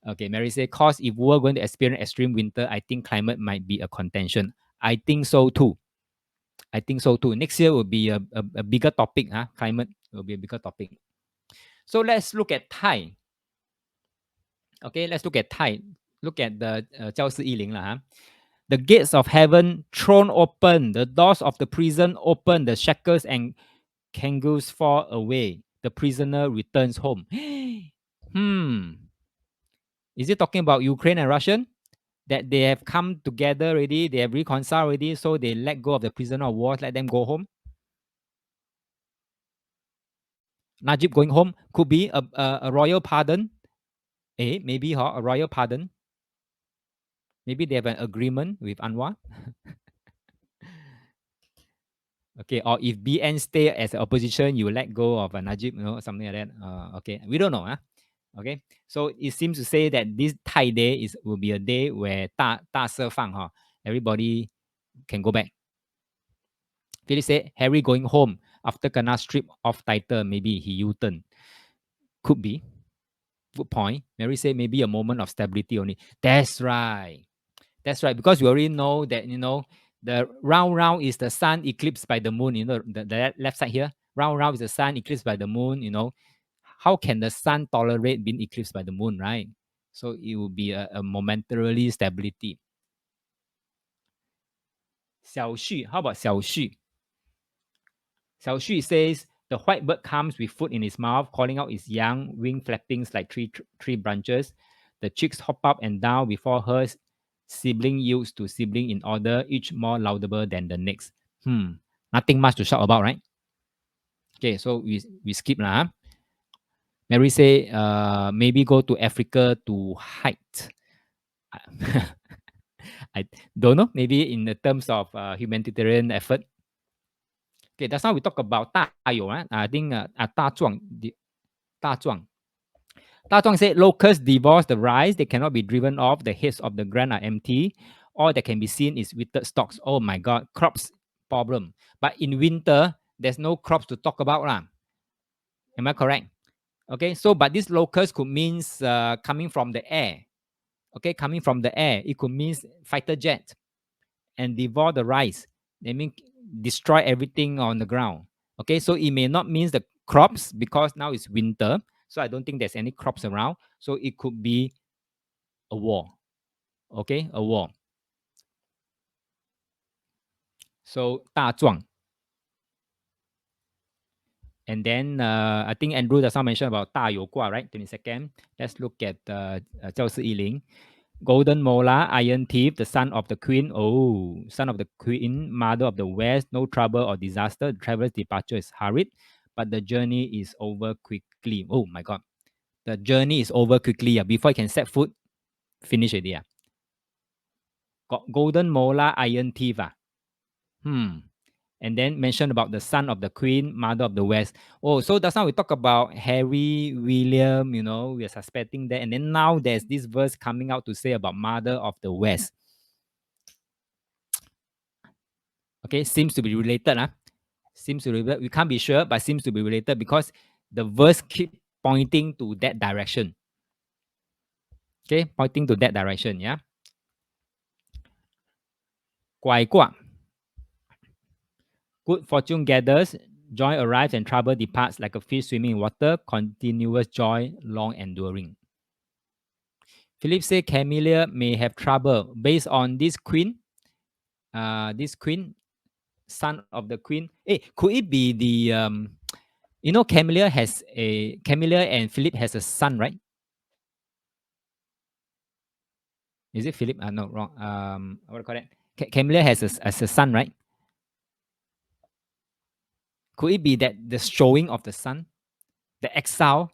Okay, Mary say, cause if we're going to experience extreme winter, I think climate might be a contention. I think so too. Next year will be a bigger topic. Climate will be a bigger topic. So let's look at Thai. Okay, let's look at Thai. Look at the 教室101啦 The gates of heaven thrown open, the doors of the prison open, the shackles and kangaroos fall away. The prisoner returns home. Is it talking about Ukraine and Russian? That they have come together already, they have reconciled already, so they let go of the prisoner of war, let them go home. Najib going home could be a royal pardon. Maybe a royal pardon. Maybe they have an agreement with Anwar. Okay, or if BN stay as opposition, you let go of Najib, something like that. Okay, we don't know. Okay, so it seems to say that this Thai day will be a day where 大释放, everybody can go back. Philip said Harry going home after kena strip off title, maybe he U-turn. Could be. Good point. Mary said maybe a moment of stability only. That's right. Because you already know that, the round is the sun eclipsed by the moon. The left side here, round is the sun eclipsed by the moon. How can the sun tolerate being eclipsed by the moon, right? So it will be a momentarily stability. Xiao Xu, how about Xiao Xu? Xiao Xu says, the white bird comes with food in his mouth, calling out his young, wing flappings like tree branches. The chicks hop up and down before her. Sibling yields to sibling in order, each more laudable than the next. Nothing much to shout about, right? Okay, so we skip lah. Mary say, maybe go to Africa to hike. I don't know. Maybe in the terms of humanitarian effort. Okay, that's how we talk about 大有, right? I think 大壮 Zhuang said locusts devour the rice. They cannot be driven off. The heads of the ground are empty. All that can be seen is withered stalks. Oh my God, crops problem. But in winter, there's no crops to talk about. Lah. Am I correct? Okay, so but this locust could means coming from the air. Okay, coming from the air. It could mean fighter jet and devour the rice. They mean destroy everything on the ground. Okay, so it may not mean the crops because now it's winter. So I don't think there's any crops around. So it could be a war. Okay, a war. So 大壮. And then I think Andrew just now mentioned about 大有卦, right? 22nd. Let's look at 教师一零. Golden molar, iron teeth, the son of the queen. Oh, son of the queen, mother of the west. No trouble or disaster. The traveler's departure is hurried, but the journey is over quickly. Oh my God. The journey is over quickly. Before you can set foot, finish it. Golden molar, iron teeth. And then mention about the son of the queen, mother of the west. Oh, so that's how we talk about Harry, William, we are suspecting that. And then now there's this verse coming out to say about mother of the west. Okay, seems to be related. Seems to be related. We can't be sure, but seems to be related because the verse keep pointing to that direction. Okay, pointing to that direction, yeah. 拐卦. Good fortune gathers, joy arrives, and trouble departs like a fish swimming in water. Continuous joy, long enduring. Philip said Camellia may have trouble based on this queen. Son of the queen. Hey, could it be the Camellia and Philip has a son, right? Is it Philip? No, wrong. What do you call it? Camellia has a son, right? Could it be that the showing of the son, the exile?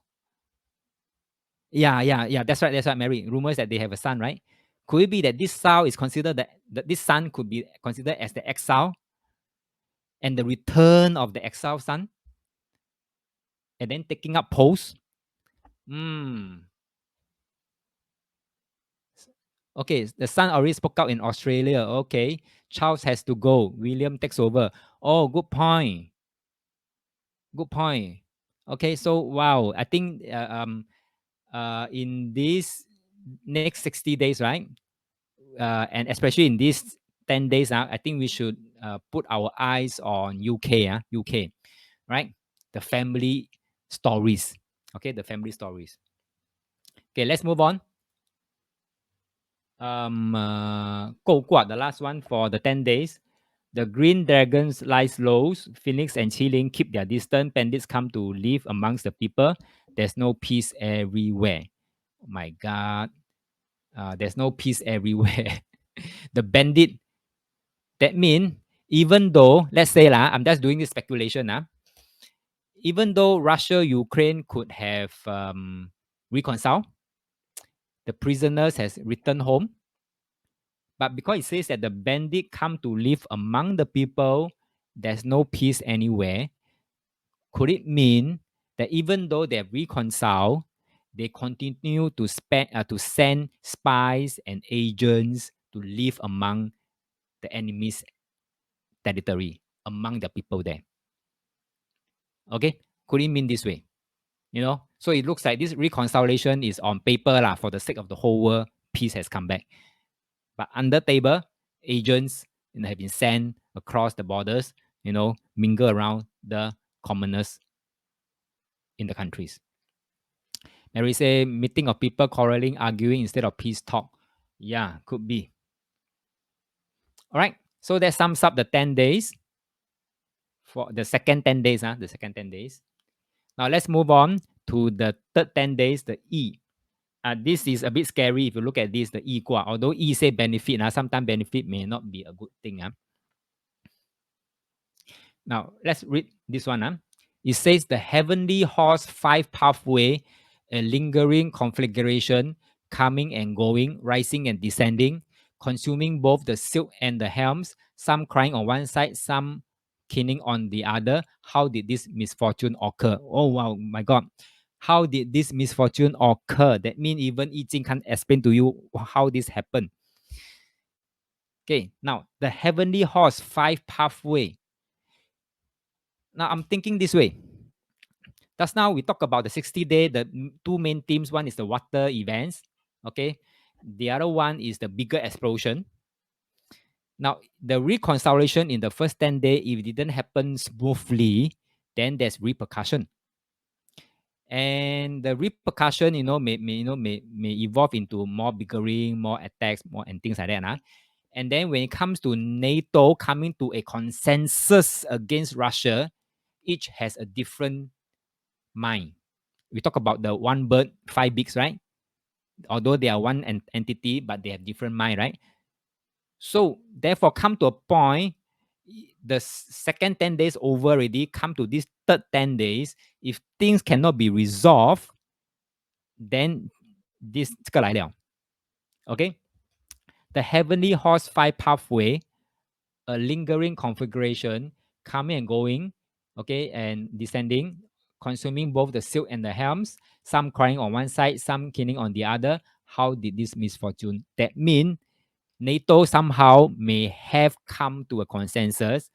Yeah. That's right, Mary. Rumors that they have a son, right? Could it be that this son is considered that this son could be considered as the exile and the return of the exile son, and then taking up post? Okay, the son already spoke out in Australia. Okay, Charles has to go. William takes over. Oh, good point. Good point. Okay, so wow, I think in these next 60 days, right? And especially in these 10 days, I think we should put our eyes on UK, UK, right? The family stories. Okay, the family stories. Okay, let's move on. 够卦, the last one for the 10 days. The green dragons lies low. Phoenix and Qilin keep their distance. Bandits come to live amongst the people. There's no peace everywhere. Oh my God. There's no peace everywhere. The bandit, that means even though, let's say, I'm just doing this speculation, even though Russia, Ukraine could have reconciled, the prisoners has returned home. But because it says that the bandit come to live among the people, there's no peace anywhere. Could it mean that even though they're reconciled, they continue to send spies and agents to live among the enemy's territory, among the people there? Okay, could it mean this way? So it looks like this reconciliation is on paper for the sake of the whole world. Peace has come back, but under table, agents have been sent across the borders. Mingle around the commoners in the countries. Mary say meeting of people quarreling, arguing instead of peace talk. Yeah, could be. All right. So that sums up the 10 days for the second 10 days. The second 10 days. Now let's move on to the third 10 days, the E. This is a bit scary if you look at this, the E qua. Although E say benefit, sometimes benefit may not be a good thing. Now let's read this one. It says the heavenly horse 5 pathway, a lingering conflagration, coming and going, rising and descending, consuming both the silk and the helms, some crying on one side, some keening on the other. How did this misfortune occur? Oh wow, my God. How did this misfortune occur? That means even Yi Jing can't explain to you how this happened. Okay, now the heavenly horse 5 pathway. Now I'm thinking this way. Just now we talk about the 60-day, the two main themes. One is the water events. Okay. The other one is the bigger explosion. Now, the reconciliation in the first 10 days, if it didn't happen smoothly, then there's repercussion. And the repercussion, may evolve into more bickering, more attacks, more and things like that. And then when it comes to NATO coming to a consensus against Russia, each has a different mind. We talk about the one bird, five beaks, right? Although they are one entity, but they have different mind, right? So therefore, come to a point, the second 10 days over already, come to this third 10 days. If things cannot be resolved, then this 这个来了. Okay? The heavenly horse 5 pathway, a lingering configuration, coming and going, okay, and descending, consuming both the silk and the helms, some crying on one side, some keening on the other. How did this misfortune? That mean NATO somehow may have come to a consensus,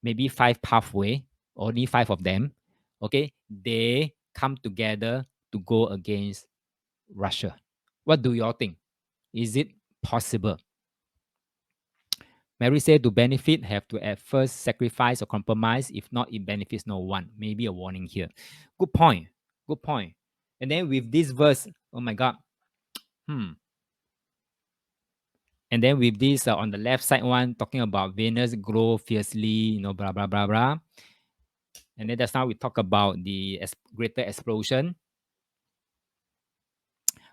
maybe 5 pathway, only 5 of them. Okay, they come together to go against Russia. What do y'all think? Is it possible? Mary said to benefit, have to at first sacrifice or compromise. If not, it benefits no one. Maybe a warning here. Good point. Good point. And then with this verse, oh my God. And then with this on the left side one, talking about Venus grow fiercely, blah, blah, blah, blah. And then just now we talk about the greater explosion.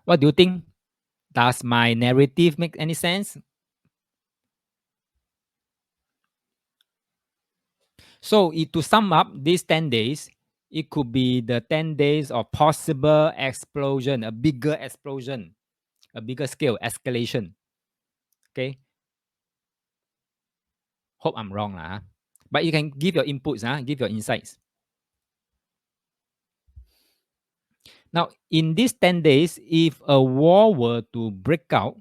What do you think? Does my narrative make any sense? So to sum up these 10 days, it could be the 10 days of possible explosion, a bigger explosion, a bigger scale, escalation. Okay. Hope I'm wrong. But you can give your inputs, give your insights. Now, in these 10 days, if a war were to break out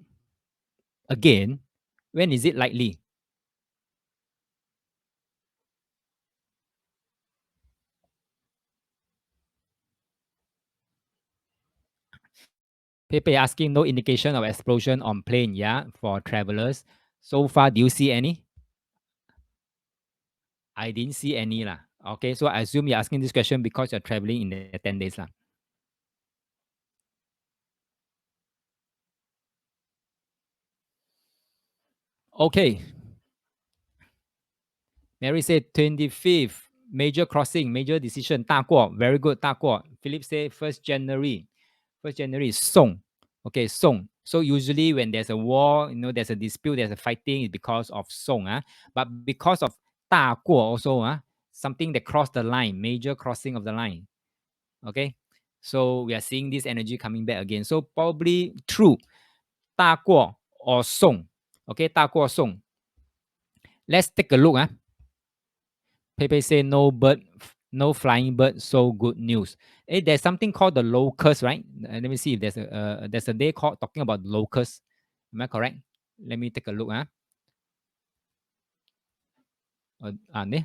again, when is it likely? Pepe asking no indication of explosion on plane, for travelers. So far, do you see any? I didn't see any lah. Okay, so I assume you're asking this question because you're traveling in the 10 days lah. Okay. Mary said 25th, major crossing, major decision, 大过, very good, 大过. Philip said 1st January. 1st January is Song. Okay, Song. So usually when there's a war, there's a dispute, there's a fighting, it's because of Song. But because of 大过 also, something that crossed the line, major crossing of the line. Okay, so we are seeing this energy coming back again. So probably true, 大过 or Song. Okay, 大过 Song. Let's take a look. Pepe say no bird, no flying bird. So good news. There's something called the locust, right? Let me see if there's a day called talking about locust. Am I correct? Let me take a look.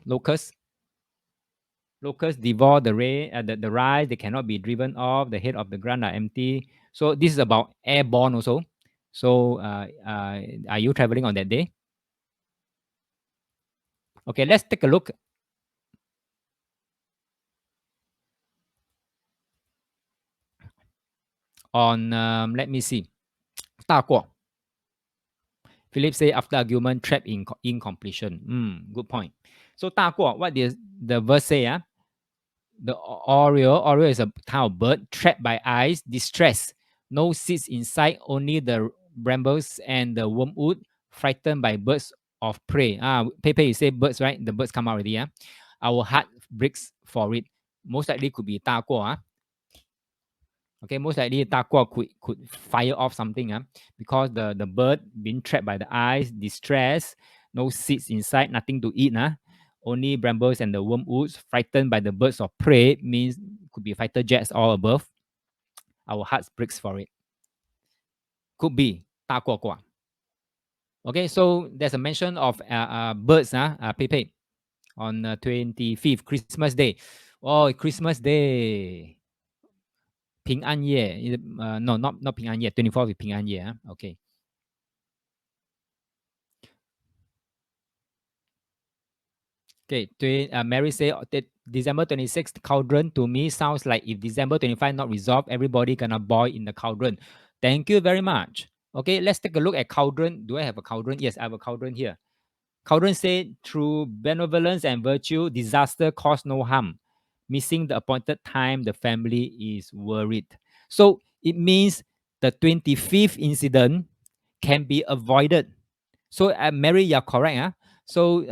Locust. Locusts devour the rain, the rice. They cannot be driven off. The head of the ground are empty. So this is about airborne also. So are you traveling on that day? Okay, let's take a look on. Let me see. 大过. Philip say after argument trapped in incompletion. Good point. So 大过, what does the verse say? The oriole is a type of bird trapped by ice, distressed, no seeds inside, only the brambles and the wormwood, frightened by birds of prey. Pepe, you say birds, right? The birds come out already. our heart breaks for it. Most likely could be 大过, okay, most likely 大过 could fire off something, because the bird being trapped by the ice, distressed, no seeds inside, nothing to eat, only brambles and the wormwoods, frightened by the birds of prey, means could be fighter jets all above. Our heart breaks for it. Could be 大过过. Okay, so there's a mention of birds, Pepe, on 25th, Christmas Day. Oh, Christmas Day. 平安夜, no, not 平安夜, 24th is 平安夜, okay. Okay, Mary say that December 26th cauldron to me sounds like if December 25 not resolved, everybody gonna boil in the cauldron. Thank you very much. Okay, let's take a look at cauldron. Do I have a cauldron? Yes, I have a cauldron here. Cauldron said, through benevolence and virtue, disaster caused no harm. Missing the appointed time, the family is worried. So it means the 25th incident can be avoided. So, Mary, you're correct. So,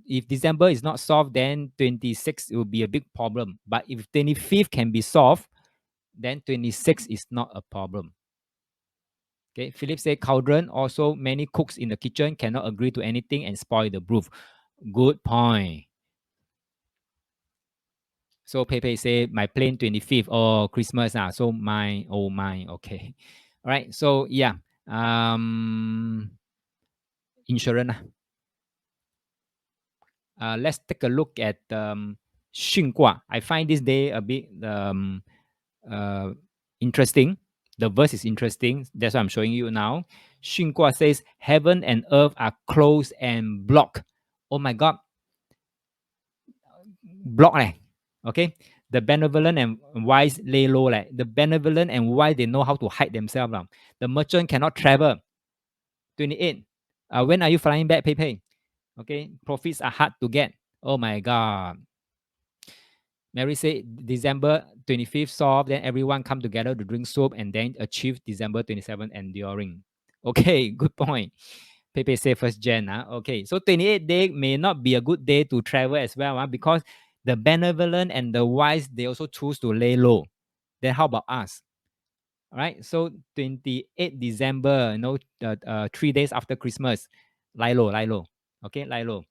if December is not solved, then 26 will be a big problem. But if 25th can be solved, then 26 is not a problem. Okay, Philip said, cauldron, also many cooks in the kitchen cannot agree to anything and spoil the broth. Good point. So Pepe say, my plane 25th. Oh, Christmas. So mine, oh mine. Okay. All right. So yeah. Insurance. Let's take a look at 巽卦. I find this day a bit interesting. The verse is interesting. That's what I'm showing you now. 巽卦 says, heaven and earth are closed and blocked. Oh my God. Block. Okay. The benevolent and wise lay low. The benevolent and wise, they know how to hide themselves. The merchant cannot travel. 28. When are you flying back, Pepe? Okay. Profits are hard to get. Oh my God. Mary said December 25th solved, then everyone come together to drink soup and then achieve December 27th enduring. Okay, good point. Pepe say first Jan. Okay, so 28th day may not be a good day to travel as well, because the benevolent and the wise, they also choose to lay low. Then how about us? All right, so 28th December, 3 days after Christmas, lie low, lie low. Okay, lie low.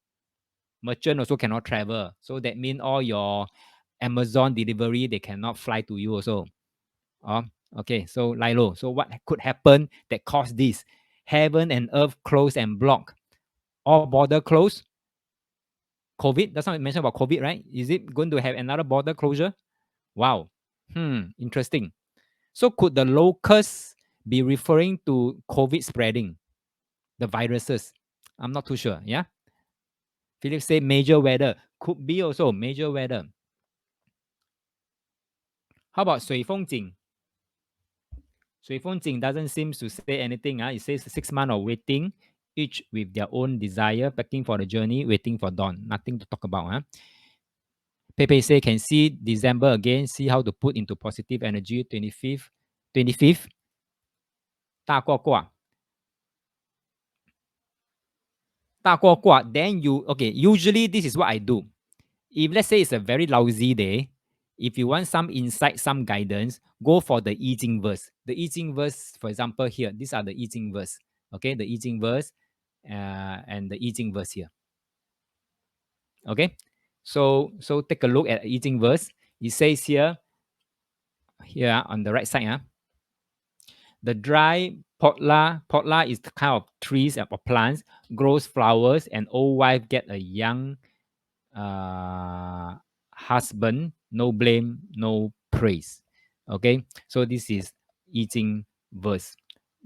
Merchant also cannot travel. So that means all your Amazon delivery, they cannot fly to you also. Okay, so lie low. So what could happen that caused this? Heaven and earth closed and blocked. All border closed. COVID, that's not mentioned about COVID, right? Is it going to have another border closure? Wow. Interesting. So could the locust be referring to COVID spreading? The viruses? I'm not too sure. Yeah. Philip said major weather. Could be also major weather. How about 水风景? 水风景 doesn't seem to say anything. It says 6 months of waiting, each with their own desire, packing for the journey, waiting for dawn. Nothing to talk about. Pepe say can see December again, see how to put into positive energy. 25th. 大过卦. 大过卦. Then okay, usually this is what I do. If let's say it's a very lousy day, if you want some insight, some guidance, go for the I Ching verse. The I Ching verse, for example, here, these are the I Ching verse. Okay, the I Ching verse and the I Ching verse here. Okay, so take a look at I Ching verse. It says here on the right side, the dry potla is the kind of trees or plants, grows flowers, and old wife get a young husband, no blame, no praise. Okay, so this is I Ching verse.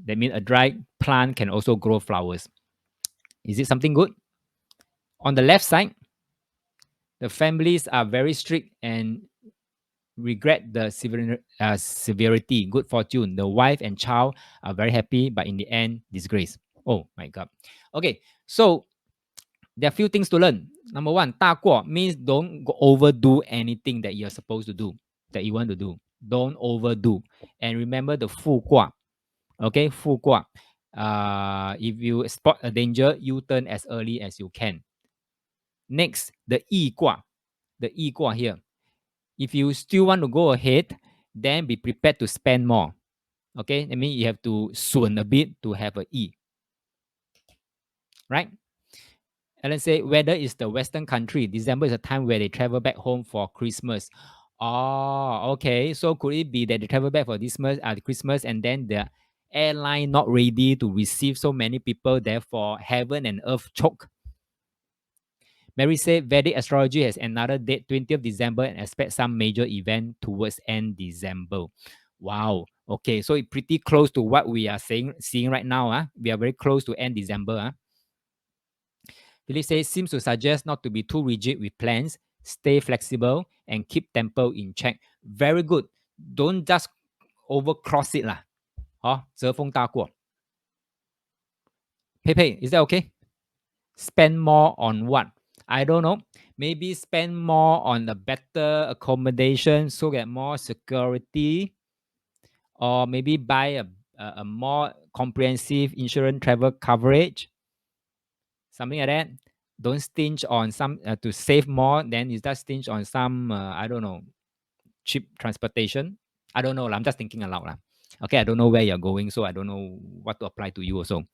That means a dry plant can also grow flowers. Is it something good? On the left side, the families are very strict and regret the severity. Good fortune. The wife and child are very happy, but in the end, disgrace. Oh my God. Okay, so there are a few things to learn. Number one, 大过 means don't overdo anything that you're supposed to do, that you want to do. Don't overdo. And remember the 复卦. Okay, 复卦. If you spot a danger, you turn as early as you can. Next, the 易卦. the yi gua here. If you still want to go ahead, then be prepared to spend more. Okay, I mean you have to soon a bit to have a yi, right? And let's say weather is the Western country. December is a time where they travel back home for Christmas. Oh, okay. So could it be that they travel back for Christmas, and then the airline not ready to receive so many people, therefore heaven and earth choke? Mary said Vedic astrology has another date, 20th December, and expect some major event towards end December. Wow. Okay, so it's pretty close to what we are seeing right now. We are very close to end December. Philip says seems to suggest not to be too rigid with plans, stay flexible, and keep tempo in check. Very good. Don't just overcross it lah. 遮风大过. Pepe, is that okay? Spend more on what? I don't know. Maybe spend more on the better accommodation so get more security, or maybe buy a more comprehensive insurance travel coverage, something like that. Don't stinge on some to save more. Then you just stinge on some I don't know, cheap transportation. I don't know. I'm just thinking aloud lah. Okay, I don't know where you're going, so I don't know what to apply to you also.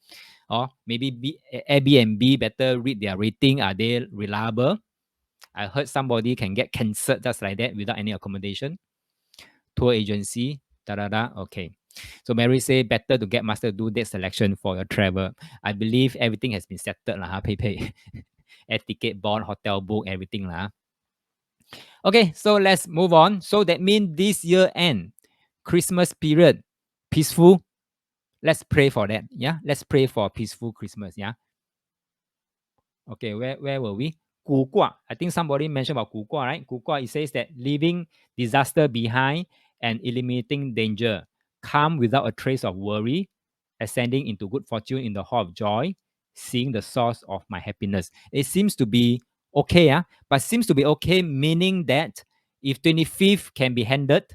Or maybe Airbnb, better read their rating. Are they reliable? I heard somebody can get cancelled just like that without any accommodation. Tour agency, da da da. Okay. So Mary say better to get master do date selection for your travel. I believe everything has been settled lah. Pay. Air ticket, bond, hotel book, everything lah. Okay, so let's move on. So that means this year end, Christmas period, peaceful. Let's pray for that. Yeah, let's pray for peaceful Christmas. Yeah. Okay, where were we? 古卦. I think somebody mentioned about 古卦, right? 古卦, it says that leaving disaster behind and eliminating danger, calm without a trace of worry, ascending into good fortune in the hall of joy, seeing the source of my happiness. It seems to be okay, but seems to be okay, meaning that if 25th can be handled,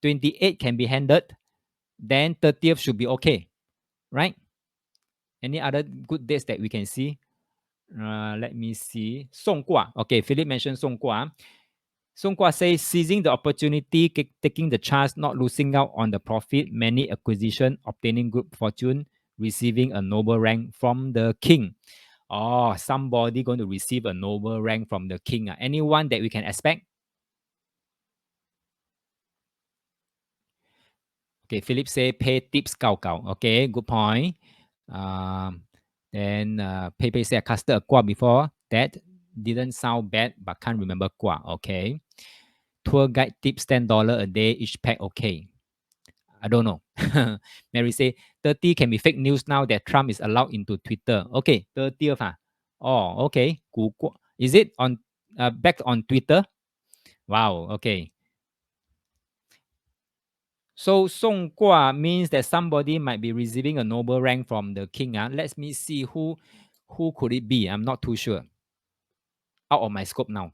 28th can be handled, then 30th should be okay, right? Any other good dates that we can see? Let me see. Song Gua. Okay, Philip mentioned Song Gua. Song Gua says seizing the opportunity, taking the chance, not losing out on the profit, many acquisition, obtaining good fortune, receiving a noble rank from the king. Oh, somebody going to receive a noble rank from the king. Anyone that we can expect? Okay, Philip say pay tips gao gao. Okay, good point. Then Pepe say I casted a gua before. That didn't sound bad, but can't remember gua. Okay. Tour guide tips $10 a day each pack. Okay. I don't know. Mary say 30 can be fake news now that Trump is allowed into Twitter. Okay, 30th. Oh, okay. Is it on back on Twitter? Wow. Okay. So Song Gua means that somebody might be receiving a noble rank from the king. Let me see who could it be. I'm not too sure. Out of my scope now.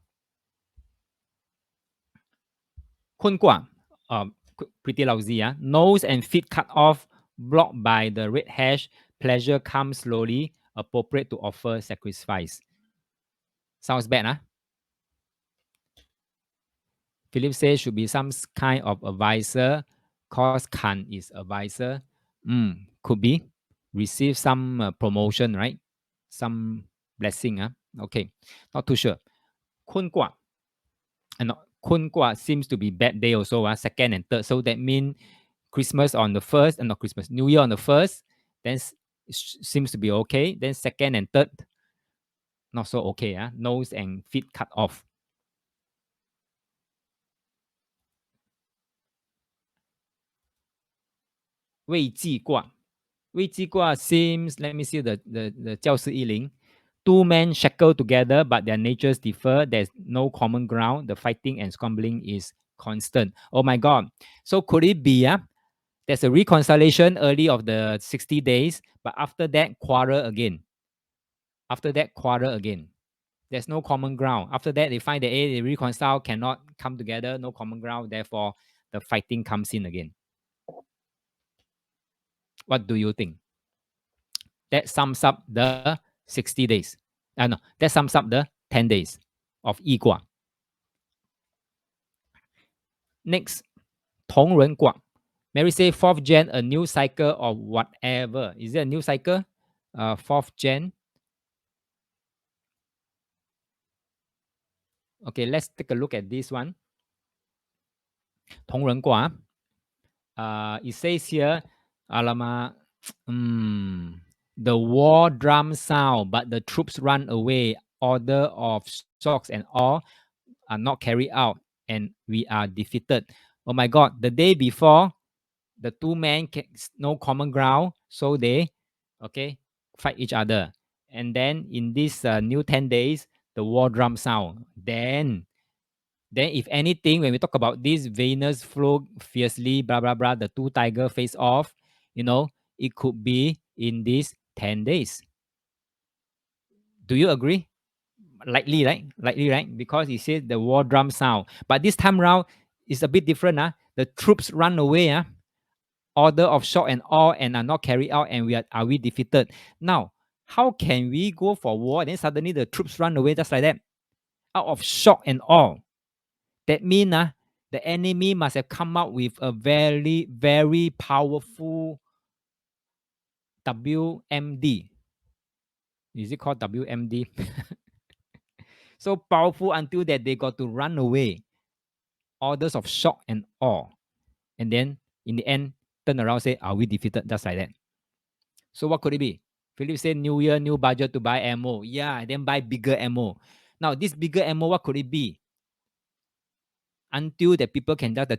Kun Gua, pretty lousy. Nose and feet cut off, blocked by the red hash. Pleasure comes slowly. Appropriate to offer sacrifice. Sounds bad, Philip says should be some kind of advisor. Cause Khan is advisor. Could be. Receive some promotion, right? Some blessing. Okay, not too sure. Kun Gua. And Kun Gua seems to be bad day also, second and third. So that means Christmas on the first, and not Christmas, New Year on the first, then seems to be okay. Then second and third, not so okay. Nose and feet cut off. Wei Ji Gua. Wei Ji Gua seems, let me see the 教师一灵. Two men shackled together, but their natures differ. There's no common ground. The fighting and scrambling is constant. Oh my God. So could it be, there's a reconciliation early of the 60 days, but after that, quarrel again. After that, quarrel again. There's no common ground. After that, they find that they reconcile, cannot come together, no common ground. Therefore, the fighting comes in again. What do you think? That sums up the 60 days. No, that sums up the 10 days of Yi Gua. Next, 同人卦. Mary say 4th Gen, a new cycle of whatever. Is it a new cycle? 4th Gen. Okay, let's take a look at this one. 同人卦. It says here, Alama, the war drum sound, but the troops run away. Order of shocks and all are not carried out, and we are defeated. Oh my God! The day before, the two men no common ground, so they, fight each other. And then in this new 10 days, the war drum sound. Then, if anything, when we talk about this, Venus flow fiercely, blah, blah, blah, the two tiger face off, it could be in these 10 days. Do you agree? Likely, right? Likely, right? Because he says the war drum sound. But this time round, it's a bit different. The troops run away. Order of shock and awe and are not carried out, and are we defeated? Now, how can we go for war? Then suddenly the troops run away just like that, out of shock and awe. That means the enemy must have come up with a very, very powerful WMD. Is it called WMD? So powerful until that they got to run away. Orders of shock and awe. And then in the end, turn around, say, are we defeated? Just like that. So what could it be? Philip said, new year, new budget to buy ammo. Yeah, then buy bigger ammo. Now, this bigger ammo, what could it be? Until the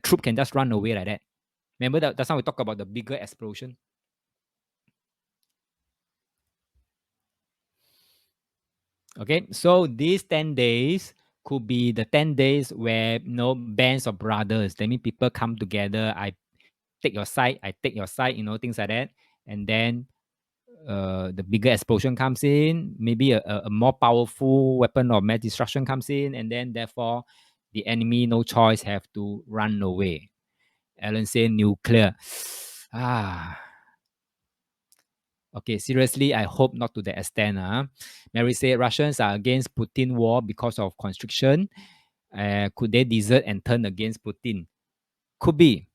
troop can just run away like that. Remember that's how we talk about the bigger explosion. Okay, so these 10 days could be the 10 days where bands of brothers. That means people come together. I take your side, I take your side, things like that. And then the bigger explosion comes in, maybe a more powerful weapon of mass destruction comes in, and then therefore the enemy no choice have to run away. Alan say nuclear. Okay, seriously, I hope not to the extent. Mary said Russians are against Putin war because of constriction. Could they desert and turn against Putin? Could be.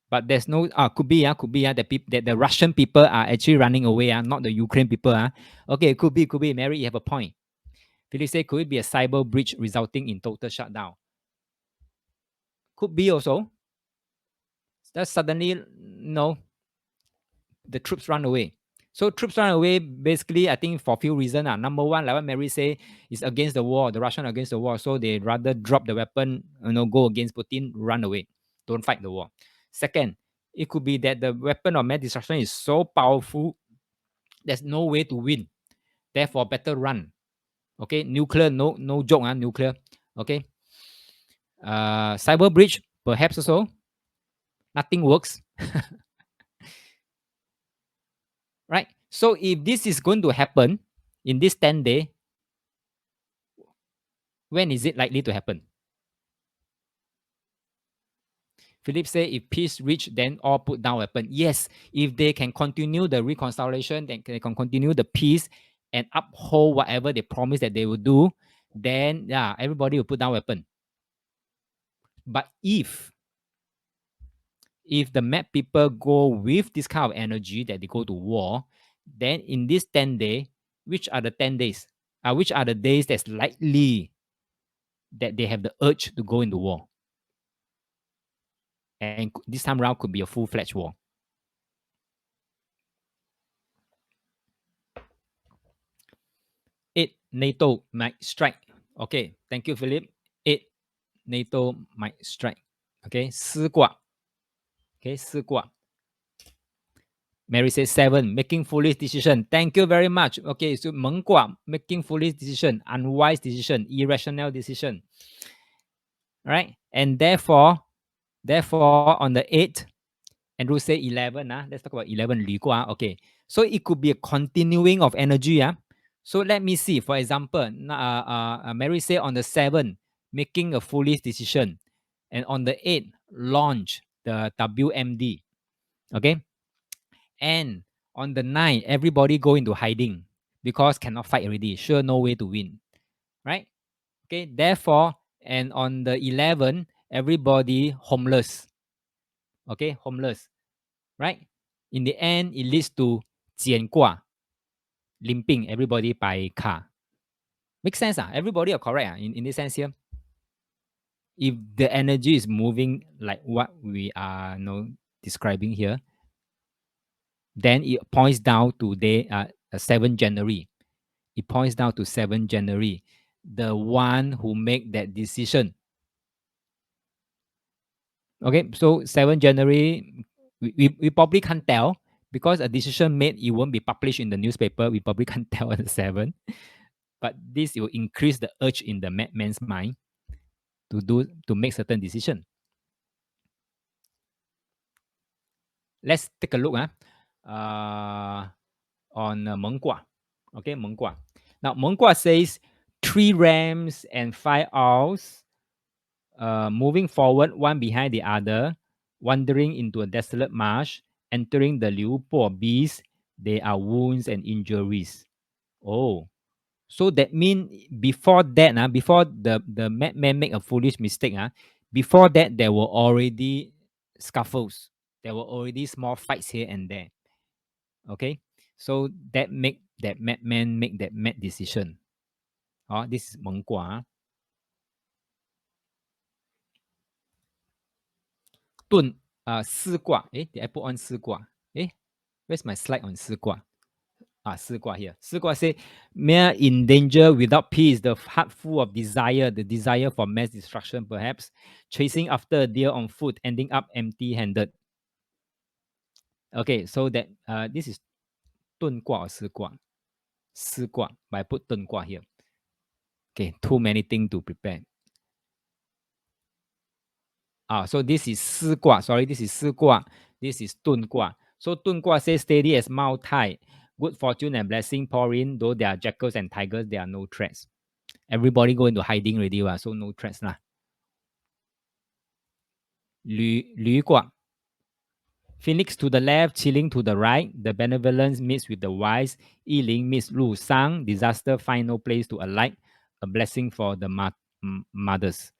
But there's no could be that the Russian people are actually running away, not the Ukraine people. Okay, could be. Mary, you have a point. Philip say, could it be a cyber breach resulting in total shutdown? Could be also. That suddenly, the troops run away. So troops run away basically, I think, for a few reasons. Number one, like what Mary say, is against the war. The Russian against the war, so they rather drop the weapon, go against Putin, run away, don't fight the war. Second, it could be that the weapon of mass destruction is so powerful, there's no way to win. Therefore, better run. Okay, nuclear, no joke, nuclear. Okay, cyber breach, perhaps also. Nothing works. Right? So if this is going to happen in this 10 day, when is it likely to happen? Philip say, if peace reach, then all put down weapon. Yes, if they can continue the reconciliation, then they can continue the peace and uphold whatever they promise that they will do, then everybody will put down weapon. But if the mad people go with this kind of energy that they go to war, then in this 10 day, which are the 10 days? Which are the days that's likely that they have the urge to go into war? And this time around could be a full-fledged war. NATO might strike. Okay, thank you, Philip. NATO might strike. Okay, 四卦. Okay, 四卦. Mary says 7, making foolish decision. Thank you very much. Okay, so 蒙卦, making foolish decision, unwise decision, irrational decision. All right, and therefore, on the 8th, Andrew say 11. Let's talk about 11. 履卦. Okay, so it could be a continuing of energy. So let me see. For example, Mary say on the 7th, making a foolish decision, and on the 8th, launch the WMD. Okay, and on the 9th, everybody go into hiding because cannot fight already. Sure, no way to win, right? Okay, therefore, and on the 11th, everybody homeless. Okay, homeless, right? In the end, it leads to 减卦, limping, everybody by car. Makes sense, everybody are correct in this sense here. If the energy is moving like what we are describing here, then it points down to day 7 January. It points down to 7 January, the one who make that decision. Okay, so 7 January, we probably can't tell because a decision made, it won't be published in the newspaper. We probably can't tell on the 7th. But this will increase the urge in the madman's mind to make certain decision. Let's take a look on Meng Gua. Okay, Meng Gua. Now, Meng Gua says 3 rams and 5 owls moving forward, one behind the other, wandering into a desolate marsh, entering the Liu Po beast. There are wounds and injuries. Oh, so that means before that, before the madman make a foolish mistake, before that there were already scuffles. There were already small fights here and there. Okay, so that make that madman make that mad decision. Oh, this is Meng Gua. 遁四卦. Did I put on 四卦? Where's my slide on 四卦? 四卦 here. 四卦 say, mere in danger without peace, the heart full of desire, the desire for mass destruction perhaps, chasing after a deer on foot, ending up empty-handed. Okay, so that this is 遁卦 or 四卦? 四卦, but I put 遁卦 here. Okay, too many things to prepare. So this is 四卦. Sorry, this is 四卦. This is 遁卦. So 遁卦 says steady as Mao Tai. Good fortune and blessing pour in. Though there are jackals and tigers, there are no threats. Everybody go into hiding already, so no threats lah. 履卦. Phoenix to the left, chilling to the right. The benevolence meets with the wise. Yiling meets Lu Sang. Disaster find no place to alight. A blessing for the mothers.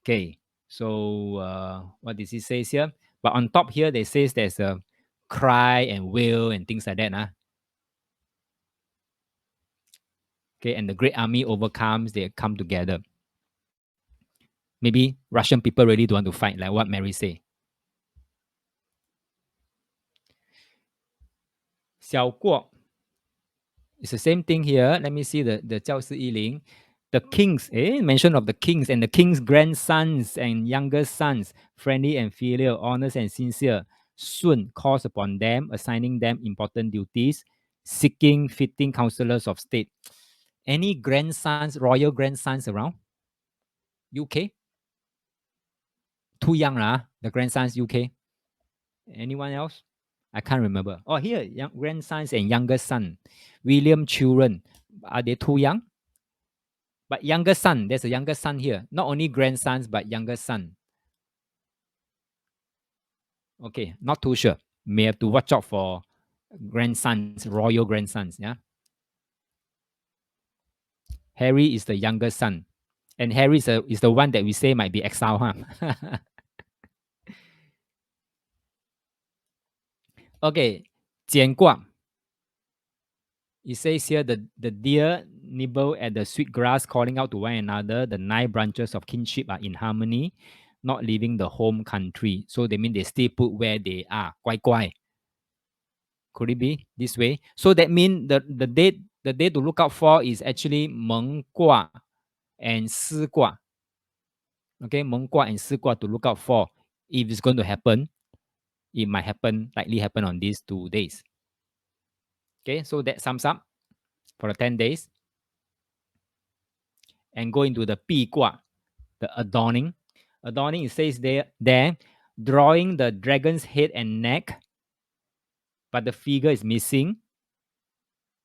Okay, so what does it say here? But on top here, they says there's a cry and wail and things like that. Okay, and the great army overcomes, they come together. Maybe Russian people really don't want to fight, like what Mary say. 小过. It's the same thing here. Let me see the 教师一零. The kings, mention of the kings and the king's grandsons and younger sons, friendly and filial, honest and sincere. Sun calls upon them, assigning them important duties, seeking fitting counselors of state. Any grandsons, royal grandsons around? UK? Too young, the grandsons UK. Anyone else? I can't remember. Oh, here, young grandsons and younger son. William children. Are they too young? But younger son, there's a younger son here. Not only grandsons, but younger son. Okay, not too sure. May have to watch out for grandsons, royal grandsons. Yeah. Harry is the younger son. And Harry is the one that we say might be exiled, huh? Okay, 简卦. It says here the deer nibble at the sweet grass, calling out to one another. The 9 branches of kinship are in harmony, not leaving the home country. So they mean they stay put where they are. 乖乖. Could it be this way? So that means the day to look out for is actually Meng Gua and Si Gua. Okay, Meng Gua and Si Gua to look out for. If it's going to happen, it might likely happen on these 2 days. Okay, so that sums up for the 10 days. And go into the Pi Gua, the adorning. Adorning, it says there, drawing the dragon's head and neck, but the figure is missing.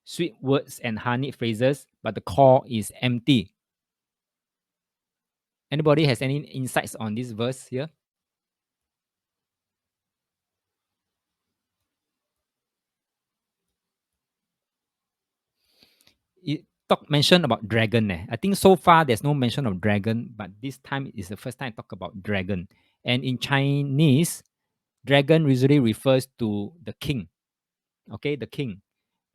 Sweet words and honeyed phrases, but the core is empty. Anybody has any insights on this verse here? talk mention about dragon. I think so far there's no mention of dragon, but this time is the first time I talk about dragon. And in Chinese, dragon usually refers to the king. Okay, the king.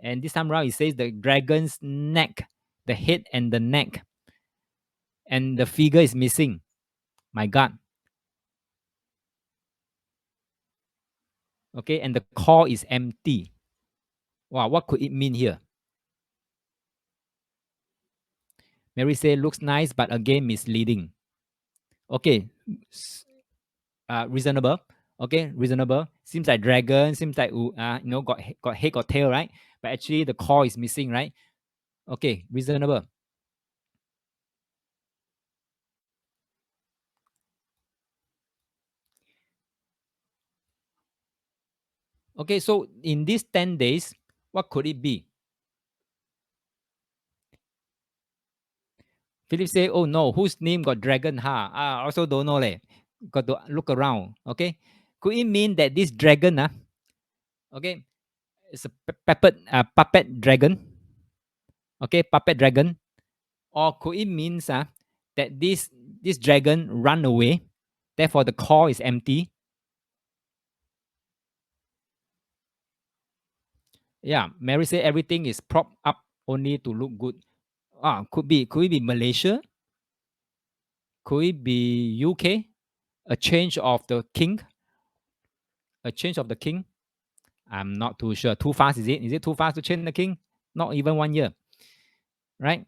And this time around, it says the dragon's neck, the head and the neck, and the figure is missing. My God. Okay, and the core is empty. Wow, what could it mean here? Mary say looks nice, but again misleading. Okay, reasonable. Okay, reasonable. Seems like dragon. Seems like got head, got tail, right? But actually the core is missing, right? Okay, reasonable. Okay, so in these 10 days, what could it be? Philip say, "Oh no, whose name got dragon? I also don't know leh. Got to look around. Okay, could it mean that this dragon, okay, it's a puppet dragon? Okay, puppet dragon, or could it means that this dragon run away, therefore the core is empty? Yeah, Mary say everything is propped up only to look good. Could it be Malaysia? Could it be UK? A change of the king? A change of the king? I'm not too sure. Too fast, is it? Is it too fast to change the king? Not even 1 year, right?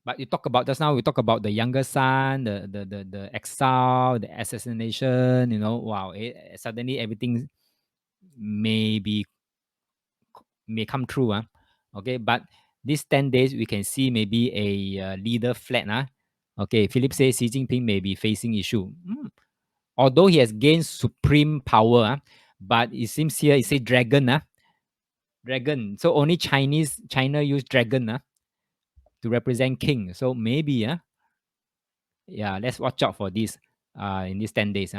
But you talk about just now. We talk about the younger son, the exile, the assassination. Wow! Suddenly everything may be may come true. Okay, but these 10 days we can see maybe a leader flat. Okay, Philip says Xi Jinping may be facing issue. Although he has gained supreme power, but it seems here it says dragon. Dragon. So only China use dragon to represent king. So maybe yeah, let's watch out for this in these 10 days.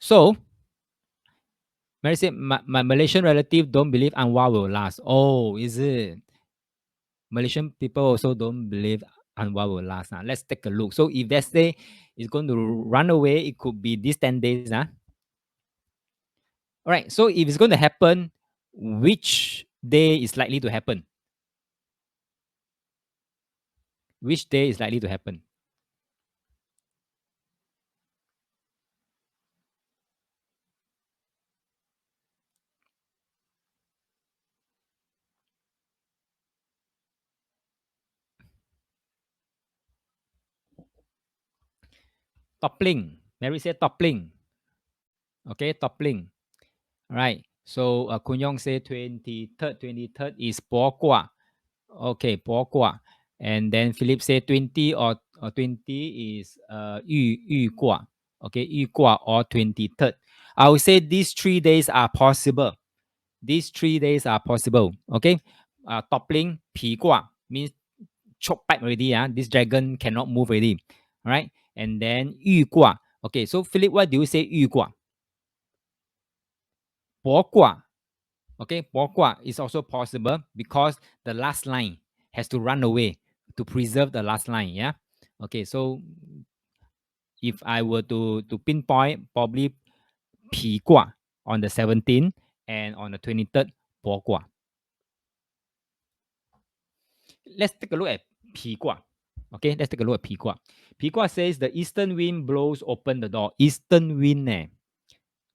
So Mary said, my Malaysian relative don't believe Anwar will last. Oh, is it? Malaysian people also don't believe Anwar will last. Let's take a look. So if they say it's going to run away, it could be these 10 days. All right. So if it's going to happen, which day is likely to happen? Which day is likely to happen? Toppling. Mary said toppling. Okay, toppling. All right. So Kun Yong say 23rd. 23rd is Po Kwa. Okay, Po Kwa. And then Philip say 20 or 20 is Yu Kwa. Okay, Yu Kwa or 23rd. I would say these 3 days are possible. These 3 days are possible. Okay. Toppling, Pi Kwa means chop back already. This dragon cannot move already. All right. And then Yu Kwa. Okay, so Philip, what do you say Yu Kwa? Po Kwa. Okay, Po Kwa is also possible because the last line has to run away to preserve the last line. Yeah. Okay, so if I were to pinpoint, probably Pi Kwa on the 17th and on the 23rd, Po Kwa. Let's take a look at Pi Kwa. Okay, let's take a look at Pi Kwa. Pi Kwa says the eastern wind blows open the door. Eastern wind.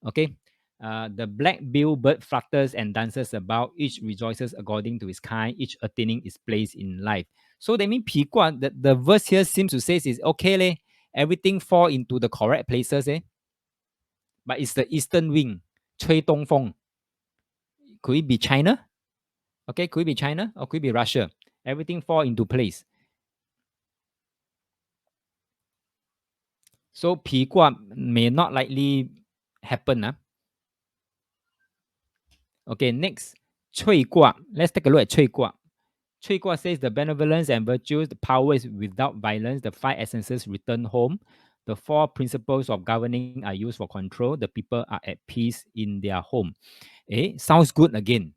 Okay. The black-billed bird flutters and dances about, each rejoices according to its kind, each attaining its place in life. So that means Pi Guan, the verse here seems to say is okay, leh, everything fall into the correct places, but it's the eastern wind, 吹东风. Could it be China? Okay, could it be China or could it be Russia? Everything fall into place. So Pi Guan may not likely happen. Okay, next, Cui Gua. Let's take a look at Cui Gua. Cui Gua says the benevolence and virtues, the power is without violence, the five essences return home. The four principles of governing are used for control. The people are at peace in their home. Sounds good again.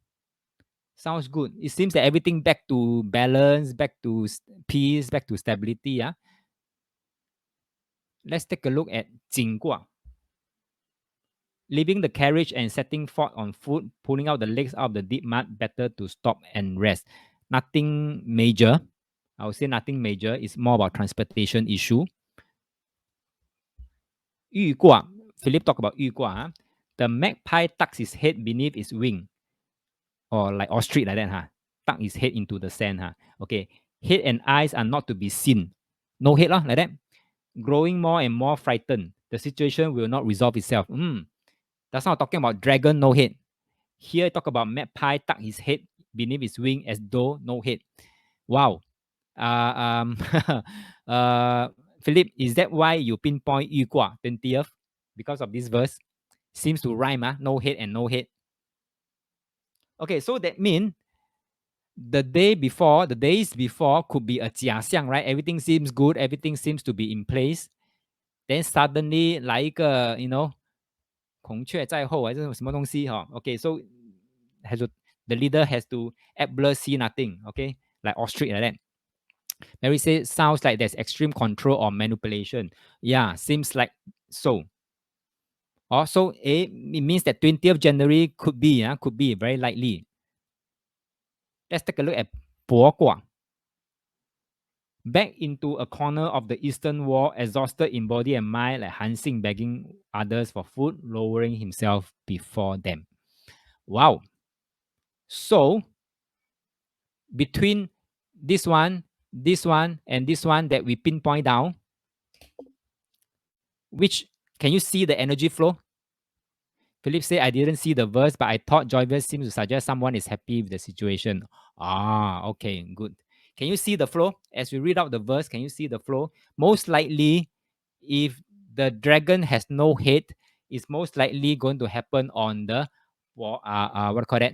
Sounds good. It seems that everything back to balance, back to peace, back to stability. Yeah. Let's take a look at Jingguang. Leaving the carriage and setting forth on foot, pulling out the legs out of the deep mud, better to stop and rest. Nothing major. I would say nothing major. It's more about transportation issue. Yu Gua. Philip talked about Yu Gua. Huh? The magpie tucks his head beneath its wing. Or like ostrich like that. Huh? Tuck his head into the sand. Huh? Okay. Head and eyes are not to be seen. No head, like that. Growing more and more frightened. The situation will not resolve itself. That's not talking about dragon, no head. Here, talk about magpie tuck his head beneath his wing as though no head. Wow. Um, uh, Philip, is that why you pinpoint Yu Gua 20th? Because of this verse? Seems to rhyme, no head and no head. Okay, so that means the days before could be a 假象, right? Everything seems good, everything seems to be in place. Then suddenly 来一个,孔雀在后还是什么东西哈 Okay, so has to, the leader has to act blur, see nothing. Okay, like ostrich like that. Mary says sounds like there's extreme control or manipulation. Yeah, seems like so. Also, it means that 20th January could be very likely. Let's take a look at 博卦. Back into a corner of the eastern wall, exhausted in body and mind, like Hansing begging others for food, lowering himself before them. Wow. So, between this one, and this one that we pinpoint down, which can you see the energy flow? Philip said, I didn't see the verse, but I thought joyous seems to suggest someone is happy with the situation. Okay, good. Can you see the flow? As we read out the verse, can you see the flow? Most likely, if the dragon has no head, it's most likely going to happen on the, what do you call that?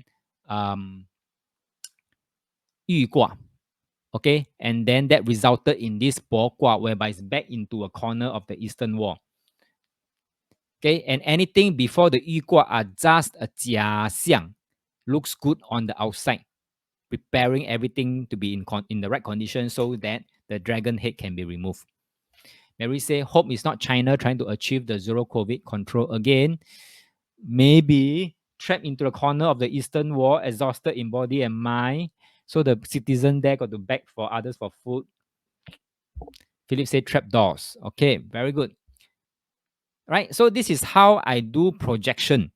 玉卦. Okay, and then that resulted in this 博卦, whereby it's back into a corner of the eastern wall. Okay, and anything before the 玉卦 are just a 假象, looks good on the outside, preparing everything to be in the right condition so that the dragon head can be removed. Mary say, hope it's not China trying to achieve the zero COVID control again. Maybe trapped into the corner of the eastern wall, exhausted in body and mind. So the citizen there got to beg for others for food. Philip said trapdoors. Okay, very good. Right, so this is how I do projection.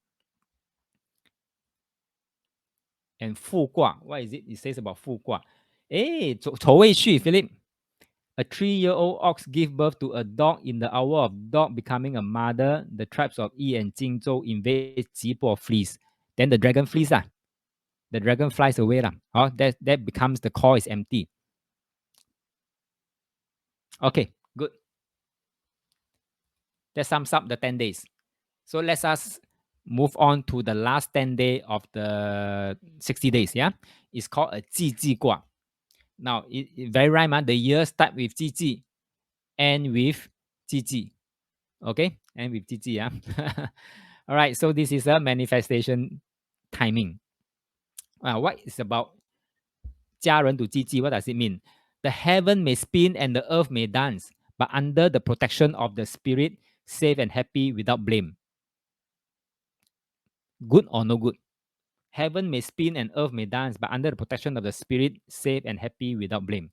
And 复卦, what is it? It says about 复卦. Hey, 丑未续, Philip. A 3-year-old ox gave birth to a dog. In the hour of dog becoming a mother, the tribes of Yi and Jingzhou invade Jibo flees. Then the dragon flees. The dragon flies away. That becomes the core is empty. Okay, good. That sums up the 10 days. So let us move on to the last 10 days of the 60 days. Yeah, it's called a 季季卦. Now, it very rhyme. The year start with 季季, end with 季季. Okay, end with 季季. Yeah. All right. So this is a manifestation timing. What is about 家人 to 季季? What does it mean? The heaven may spin and the earth may dance, but under the protection of the spirit, safe and happy without blame. Good or no good? Heaven may spin and earth may dance, but under the protection of the spirit, safe and happy without blame.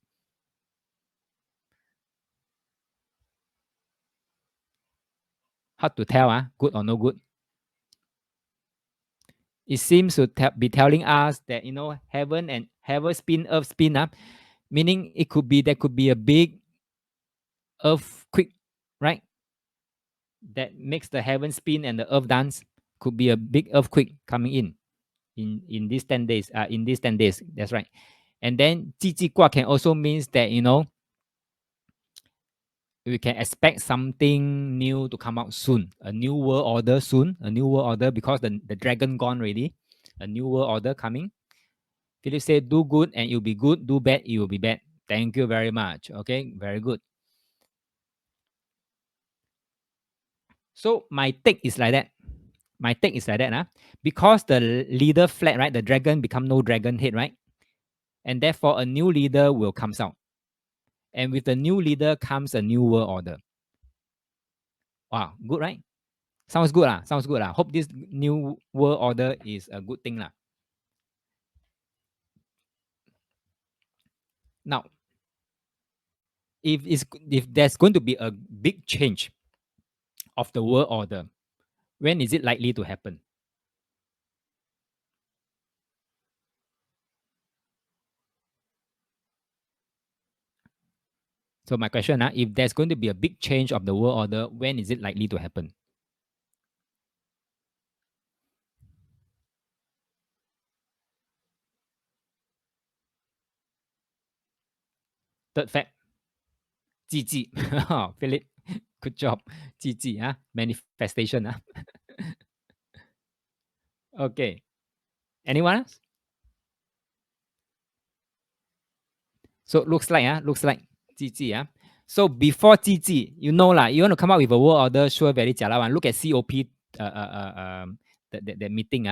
Hard to tell, good or no good. It seems to be telling us that heaven spin, earth spin up, meaning there could be a big earthquake, right? That makes the heaven spin and the earth dance. Could be a big earthquake coming in these 10 days. In these 10 days, that's right. And then 季季卦 can also means that we can expect something new to come out soon. A new world order soon. A new world order because the dragon gone already. A new world order coming. Philip said, do good and you'll be good. Do bad, you will be bad. Thank you very much. Okay, very good. So my take is like that. My take is like that. Because the leader fled, right? The dragon become no dragon head, right? And therefore a new leader will comes out. And with the new leader comes a new world order. Wow, good, right? Sounds good. Sounds good. Hope this new world order is a good thing. Now, if there's going to be a big change of the world order, when is it likely to happen? So my question, if there's going to be a big change of the world order, when is it likely to happen? Third fact, GG. Philip, good job. GG, manifestation. Okay. Anyone else? So looks like GG. So before GG, you know lah, you want to come up with a world order, sure, very jialat one. Look at COP, the meeting.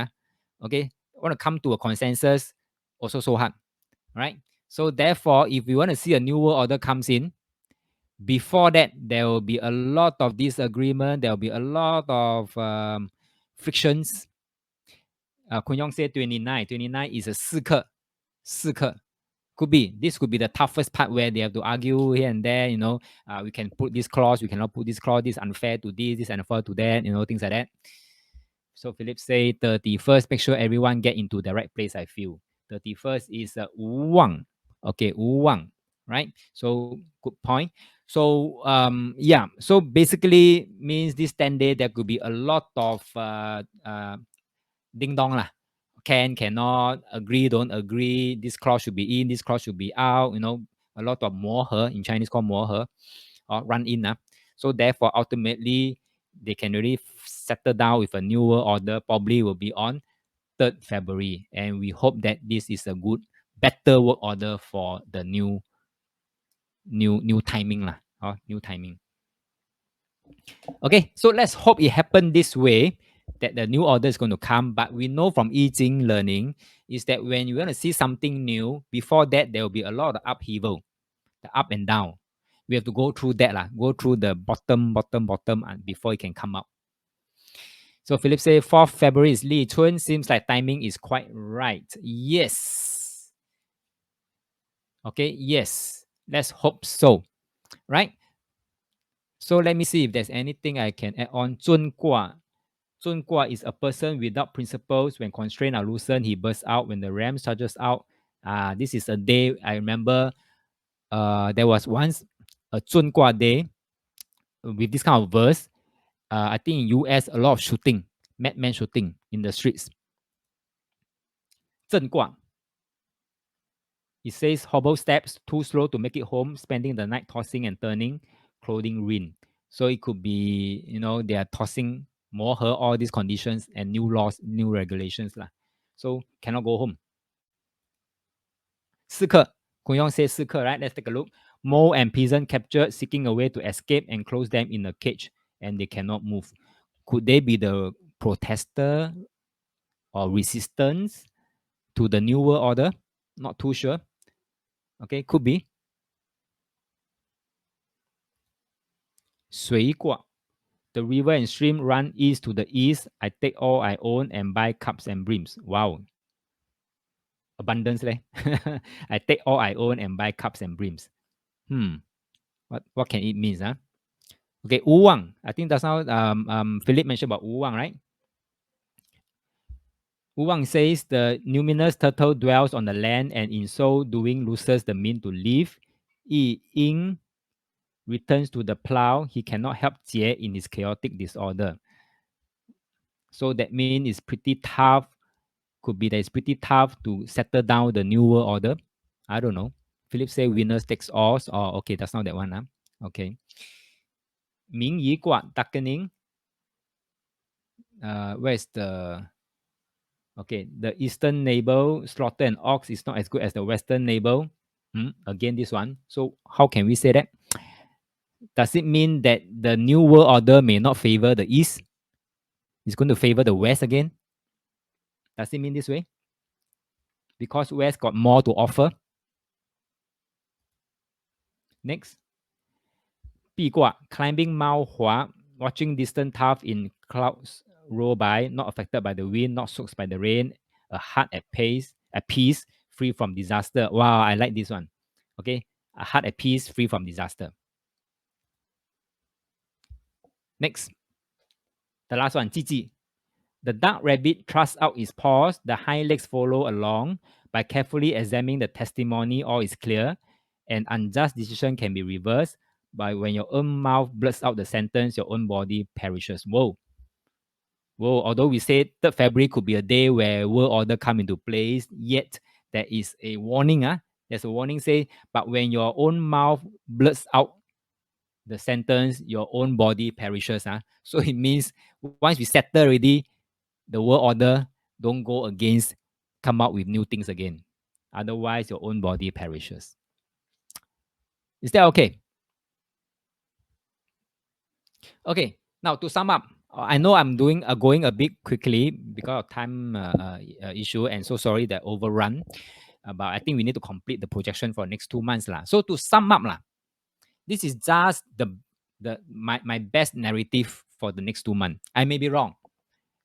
Okay. Want to come to a consensus, also so hard. Right? So therefore, if we want to see a new world order comes in, before that, there will be a lot of disagreement. There will be a lot of frictions. Kun Yong said 29. 29 is a 四课. 四课. This could be the toughest part where they have to argue here and there. We can put this clause, we cannot put this clause. This unfair to this unfair to that. Things like that. So Philip say 31st. Make sure everyone get into the right place. I feel 31st is Wang. Okay, Wang. Right. So good point. So yeah. So basically means this 10 day there could be a lot of ding dong lah. Cannot, agree, don't agree. This clause should be in, this clause should be out. A lot of 磨合 in Chinese called 磨合 or run in. So therefore, ultimately, they can really settle down with a new world order. Probably will be on 3rd February, and we hope that this is a good, better work order for the new timing lah. New timing. Okay, so let's hope it happen this way, that the new order is going to come. But we know from I Ching learning is that when you want to see something new, before that there will be a lot of upheaval, the up and down. We have to go through that lah, go through the bottom, and before it can come up. So Philip say 4th February is Li Chun. Seems like timing is quite right. Yes. Okay, yes. Let's hope so. Right? So let me see if there's anything I can add on. 尊卦. 尊卦 is a person without principles. When constraints are loosened, he bursts out. When the ram charges out, this is a day I remember. There was once a 尊卦 day with this kind of verse. I think in US a lot of shooting, madman shooting in the streets. 正卦. It says hobble steps, too slow to make it home, spending the night tossing and turning, clothing ruin. So it could be, they are tossing more her all these conditions and new laws, new regulations lah. So cannot go home. 四课. Kun Yong says 四课, right? Let's take a look. Mole and peasant captured, seeking a way to escape, and close them in a cage, and they cannot move. Could they be the protester or resistance to the new world order? Not too sure. Okay, could be. 水卦. The river and stream run east to the east. I take all I own and buy cups and brims. Wow. Abundance leh. I take all I own and buy cups and brims. What can it mean? Okay, Wu Wang. I think that's how Philip mentioned about Wu Wang, right? Wu Wang says the numinous turtle dwells on the land and in so doing loses the mean to live. Yi Ying returns to the plow. He cannot help Jie in his chaotic disorder. So that means it's pretty tough. Could be that it's pretty tough to settle down the new world order. I don't know. Philip say winners takes all. Oh, okay, that's not that one. Okay. Ming Yi Gua, darkening. Where's the... Okay, the eastern neighbor, slaughter an ox is not as good as the western neighbor. Again, this one. So how can we say that? Does it mean that the new world order may not favor the east? It's going to favor the West again. Does it mean this way? Because West got more to offer. Next, 壁挂 climbing Mount Hua, watching distant tough in clouds roll by, not affected by the wind, not soaked by the rain, a heart at peace, free from disaster. Wow, I like this one. Okay, a heart at peace, free from disaster. Next, the last one, 鸡鸡. The dark rabbit thrusts out its paws, the hind legs follow along. By carefully examining the testimony, all is clear. An unjust decision can be reversed. But when your own mouth blurts out the sentence, your own body perishes. Whoa. Whoa. Although we say 3rd February could be a day where world order come into place, yet there is a warning. There's a warning say, but when your own mouth blurts out the sentence, your own body perishes. So it means once we settle already, the world order, don't go against, come up with new things again. Otherwise, your own body perishes. Is that okay? Okay. Now to sum up, I know I'm going a bit quickly because of time issue, and so sorry that overrun. But I think we need to complete the projection for next 2 months lah. So to sum up lah, this is just my best narrative for the next 2 months. I may be wrong.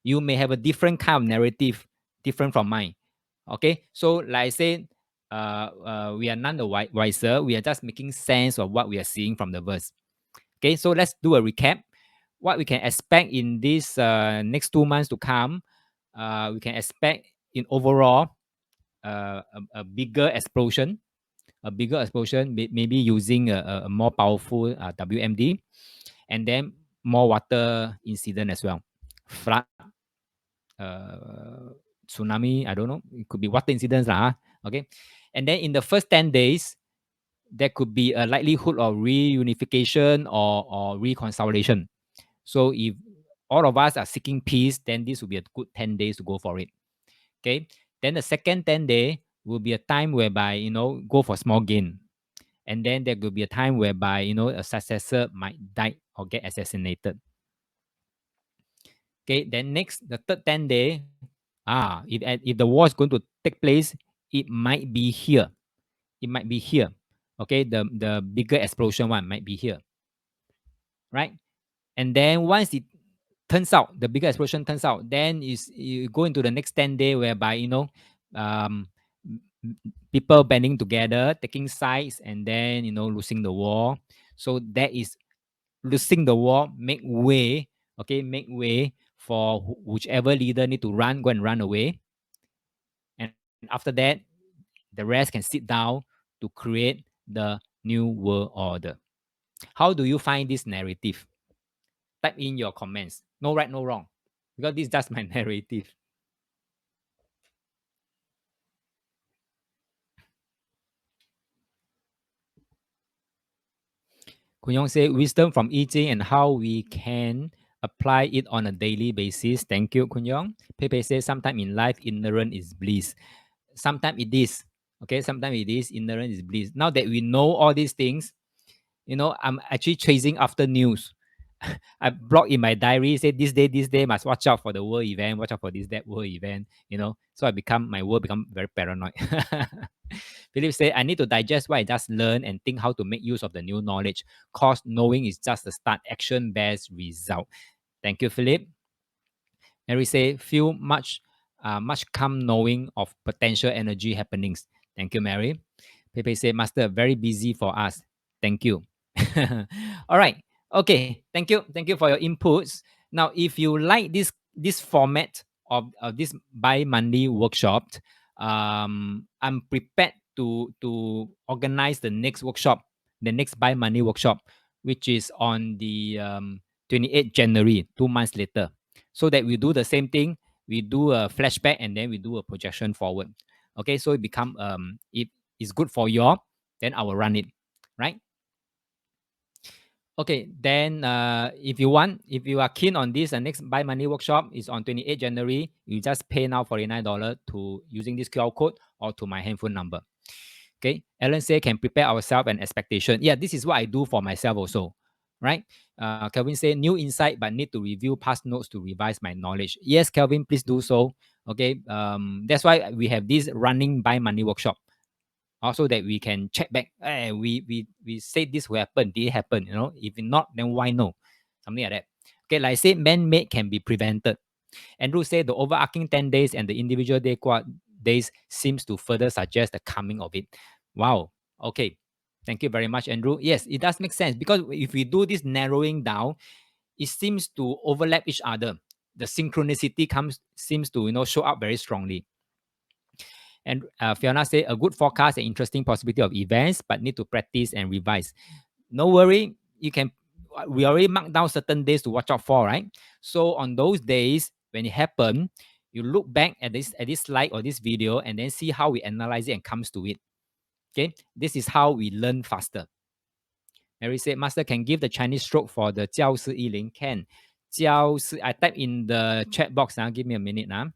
You may have a different kind of narrative, different from mine. Okay, so like I said, we are none the wiser. We are just making sense of what we are seeing from the verse. Okay, so let's do a recap. What we can expect in this next 2 months to come, we can expect in overall a bigger explosion, maybe using a more powerful WMD, and then more water incident as well, flood, tsunami, I don't know, it could be water incidents lah. Okay, and then in the first 10 days, there could be a likelihood of reunification or reconciliation. So if all of us are seeking peace, then this will be a good 10 days to go for it. Okay, then the second 10 day will be a time whereby go for small gain, and then there could be a time whereby a successor might die or get assassinated. Okay, then next, the third 10 day, if the war is going to take place, it might be here. It might be here. Okay, the bigger explosion one might be here. Right? And then once it turns out, the bigger explosion turns out, then you go into the next 10 day whereby, um, people banding together, taking sides, and then, losing the war. So that is losing the war, make way for whichever leader need to go and run away. And after that, the rest can sit down to create the new world order. How do you find this narrative? Type in your comments. No right, no wrong. Because this is just my narrative. Kun Yong say wisdom from EJ and how we can apply it on a daily basis. Thank you, Kun Yong. Pepe says sometimes in life, ignorance is bliss. Sometimes it is. Okay, sometimes it is. Ignorance is bliss. Now that we know all these things, I'm actually chasing after news. I block in my diary, say this day must watch out for the world event, watch out for that world event, So my world become very paranoid. Philip said, I need to digest what I just learned and think how to make use of the new knowledge. Cause knowing is just the start. Action bears result. Thank you, Philip. Mary say, feel much calm knowing of potential energy happenings. Thank you, Mary. Pepe say, Master, very busy for us. Thank you. All right. Okay. Thank you. Thank you for your inputs. Now, if you like this format of this bi-monthly workshop, I'm prepared to organize the next workshop, the next bi-monthly workshop, which is on the 28th January, 2 months later. So that we do the same thing. We do a flashback and then we do a projection forward. Okay, so it become it is good for you all, then I will run it, right? Okay, then if you are keen on this, the next buy money workshop is on 28 January. You just pay now $49 to using this QR code or to my handphone number. Okay, Alan say can prepare ourselves and expectation. Yeah, this is what I do for myself also, right? Kelvin say new insight, but need to review past notes to revise my knowledge. Yes, Kelvin, please do so. Okay, that's why we have this running by money workshop, also that we can check back. Hey, we said this will happen. Did it happen? You know, if not, then why no? Something like that. Okay, like I said, man-made can be prevented. Andrew said the overarching 10 days and the individual days seems to further suggest the coming of it. Wow. Okay. Thank you very much, Andrew. Yes, it does make sense because if we do this narrowing down, it seems to overlap each other. The synchronicity seems to show up very strongly. And Fiona said a good forecast and interesting possibility of events, but need to practice and revise. No worry, you can. We already marked down certain days to watch out for, right? So on those days when it happened, you look back at this slide or this video and then see how we analyze it and comes to it. Okay, this is how we learn faster. Mary said, Master can give the Chinese stroke for the 教师10 can. 教师, I type in the chat box now. Give me a minute now.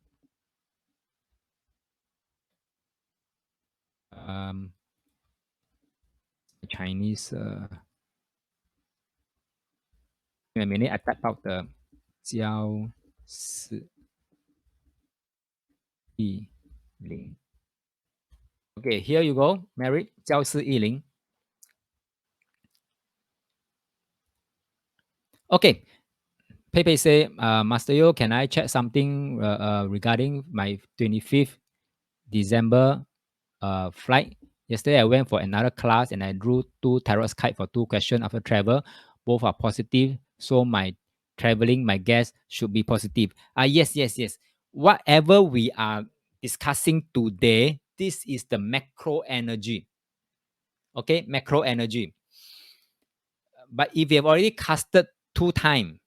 Chinese. Give me a minute. I type out the 教师10. Okay, here you go, Mary. 教师10. Okay. Pepe say, Master Yo, can I check something regarding my 25th December flight? Yesterday, I went for another class and I drew 2 tarot kite for 2 questions after travel. Both are positive. So my traveling, my guess should be positive. Yes. Whatever we are discussing today, this is the macro energy. Okay, macro energy. But if you have already casted 2 times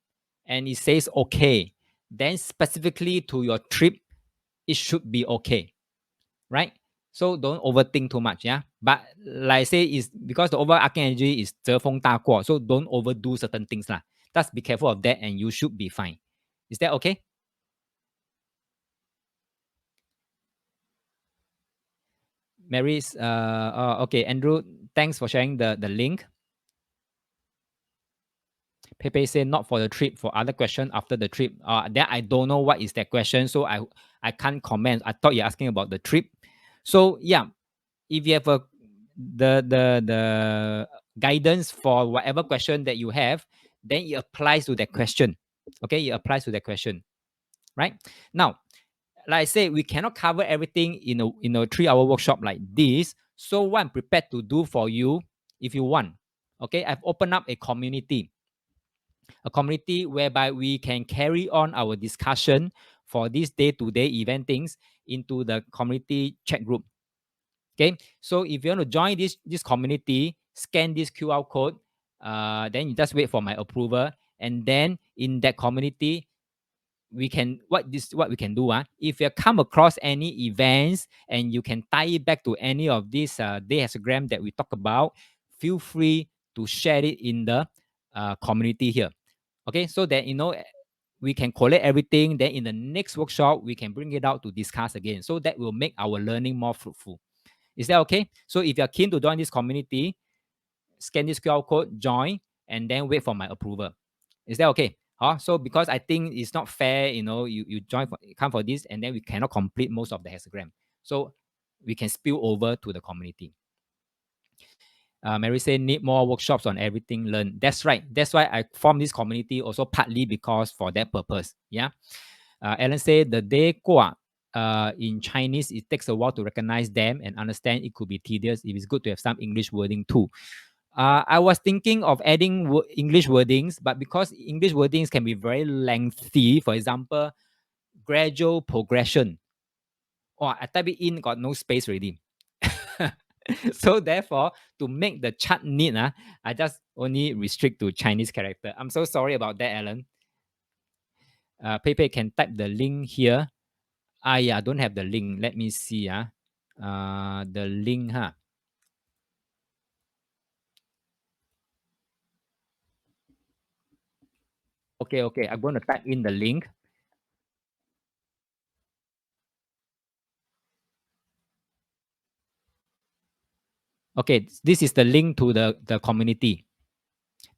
and it says okay, then specifically to your trip, it should be okay, right? So don't overthink too much, yeah. But like I say, is because the overarching energy is 遮风大过, so don't overdo certain things lah. Just be careful of that, and you should be fine. Is that okay? Mary's okay. Andrew, thanks for sharing the link. Pepe said not for the trip, for other question after the trip. Then I don't know what is that question, so I can't comment. I thought you're asking about the trip. So yeah, if you have the guidance for whatever question that you have, then it applies to that question. Okay, it applies to that question, right? Now, like I say, we cannot cover everything in a 3-hour workshop like this. So what I'm prepared to do for you, if you want, okay, I've opened up a community whereby we can carry on our discussion for this day-to-day event things into the community chat group. Okay, so if you want to join this community, scan this QR code. Then you just wait for my approval, and then in that community, we can what we can do. If you come across any events and you can tie it back to any of these day hexagram that we talk about, feel free to share it in the community here. Okay, so that we can collect everything. Then in the next workshop, we can bring it out to discuss again. So that will make our learning more fruitful. Is that okay? So if you're keen to join this community, scan this QR code, join, and then wait for my approval. Is that okay? So because I think it's not fair, you come for this, and then we cannot complete most of the hexagram. So we can spill over to the community. Mary said need more workshops on everything learned. That's right. That's why I formed this community also partly because for that purpose. Yeah. Alan said the day gua in Chinese, it takes a while to recognize them and understand. It could be tedious. It is good to have some English wording too. I was thinking of adding English wordings, but because English wordings can be very lengthy, for example, gradual progression. I type it in, got no space already. So therefore, to make the chart neat, I just only restrict to Chinese character. I'm so sorry about that, Alan. Pepe can type the link here. Yeah, I don't have the link. Let me see. The link, Okay. I'm going to type in the link. Okay, this is the link to the community.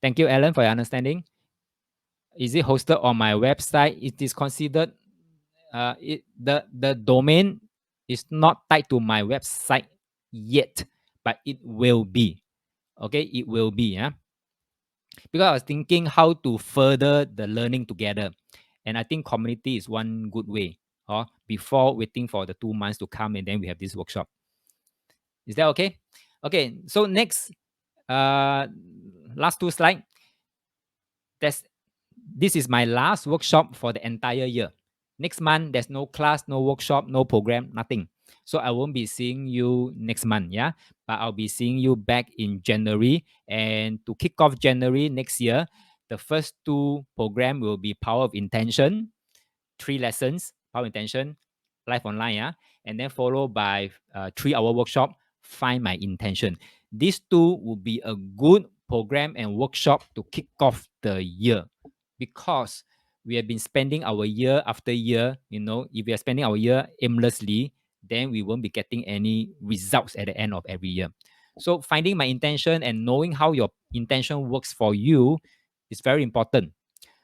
Thank you, Alan, for your understanding. Is it hosted on my website? It is considered the domain is not tied to my website yet, but it will be. Okay, it will be. Yeah, because I was thinking how to further the learning together, and I think community is one good way. Before waiting for the 2 months to come and then we have this workshop. Is that okay? Okay. So next, last two slide. This is my last workshop for the entire year. Next month, there's no class, no workshop, no program, nothing. So I won't be seeing you next month, yeah. But I'll be seeing you back in January. And to kick off January next year, the first two program will be Power of Intention, 3 lessons, Power of Intention, live online, yeah, and then followed by 3-hour workshop, Find My Intention. These two will be a good program and workshop to kick off the year, because we have been spending our year after year. If we are spending our year aimlessly, then we won't be getting any results at the end of every year. So finding my intention and knowing how your intention works for you is very important.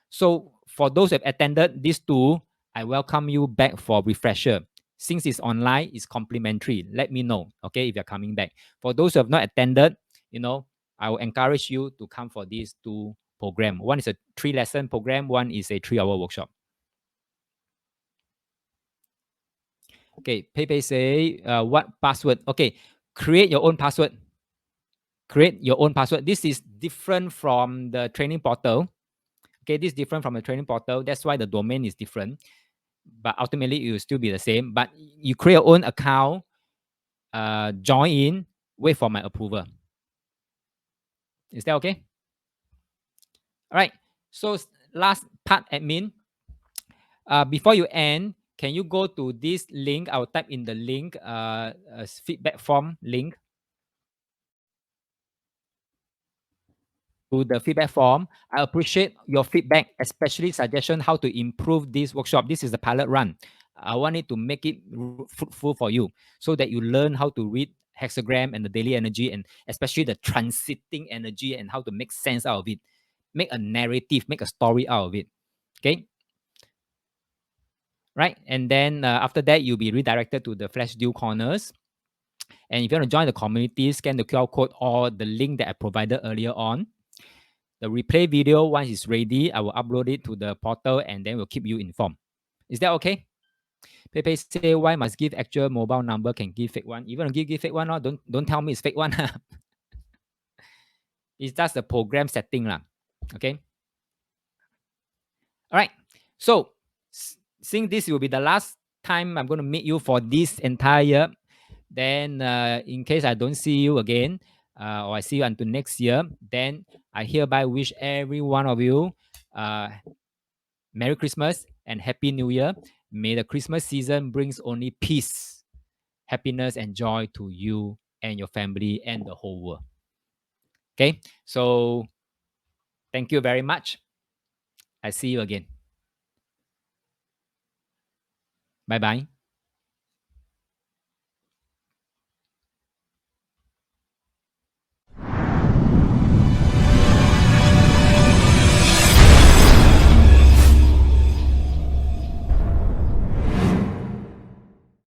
So for those who have attended these two, I welcome you back for refresher. Since it's online, it's complimentary. Let me know, okay, if you're coming back. For those who have not attended, I will encourage you to come for these two program. One is a 3-lesson program. One is a 3-hour workshop. Okay, Pepe say, what password? Okay, create your own password. Create your own password. This is different from the training portal. Okay, this is different from the training portal. That's why the domain is different. But ultimately, it will still be the same. But you create your own account, join in, wait for my approval. Is that okay? All right. So last part, admin. Before you end, can you go to this link? I'll type in the link, feedback form link. To the feedback form. I appreciate your feedback, especially suggestion how to improve this workshop. This is the pilot run. I want it to make it fruitful for you so that you learn how to read hexagram and the daily energy, and especially the transiting energy and how to make sense out of it. Make a narrative, make a story out of it. Okay. Right. And then after that, you'll be redirected to the flash deal corners. And if you want to join the community, scan the QR code or the link that I provided earlier on. The replay video, once it's ready, I will upload it to the portal and then we'll keep you informed. Is that okay? Pepe say, why must give actual mobile number, can give fake one? Even give fake one, or don't tell me it's fake one. It's just the program setting. Okay. All right. So since this will be the last time I'm going to meet you for this entire year, then in case I don't see you again, or I see you until next year, then I hereby wish every one of you Merry Christmas and Happy New Year. May the Christmas season brings only peace, happiness, and joy to you and your family and the whole world. Okay, so thank you very much. I see you again. Bye bye.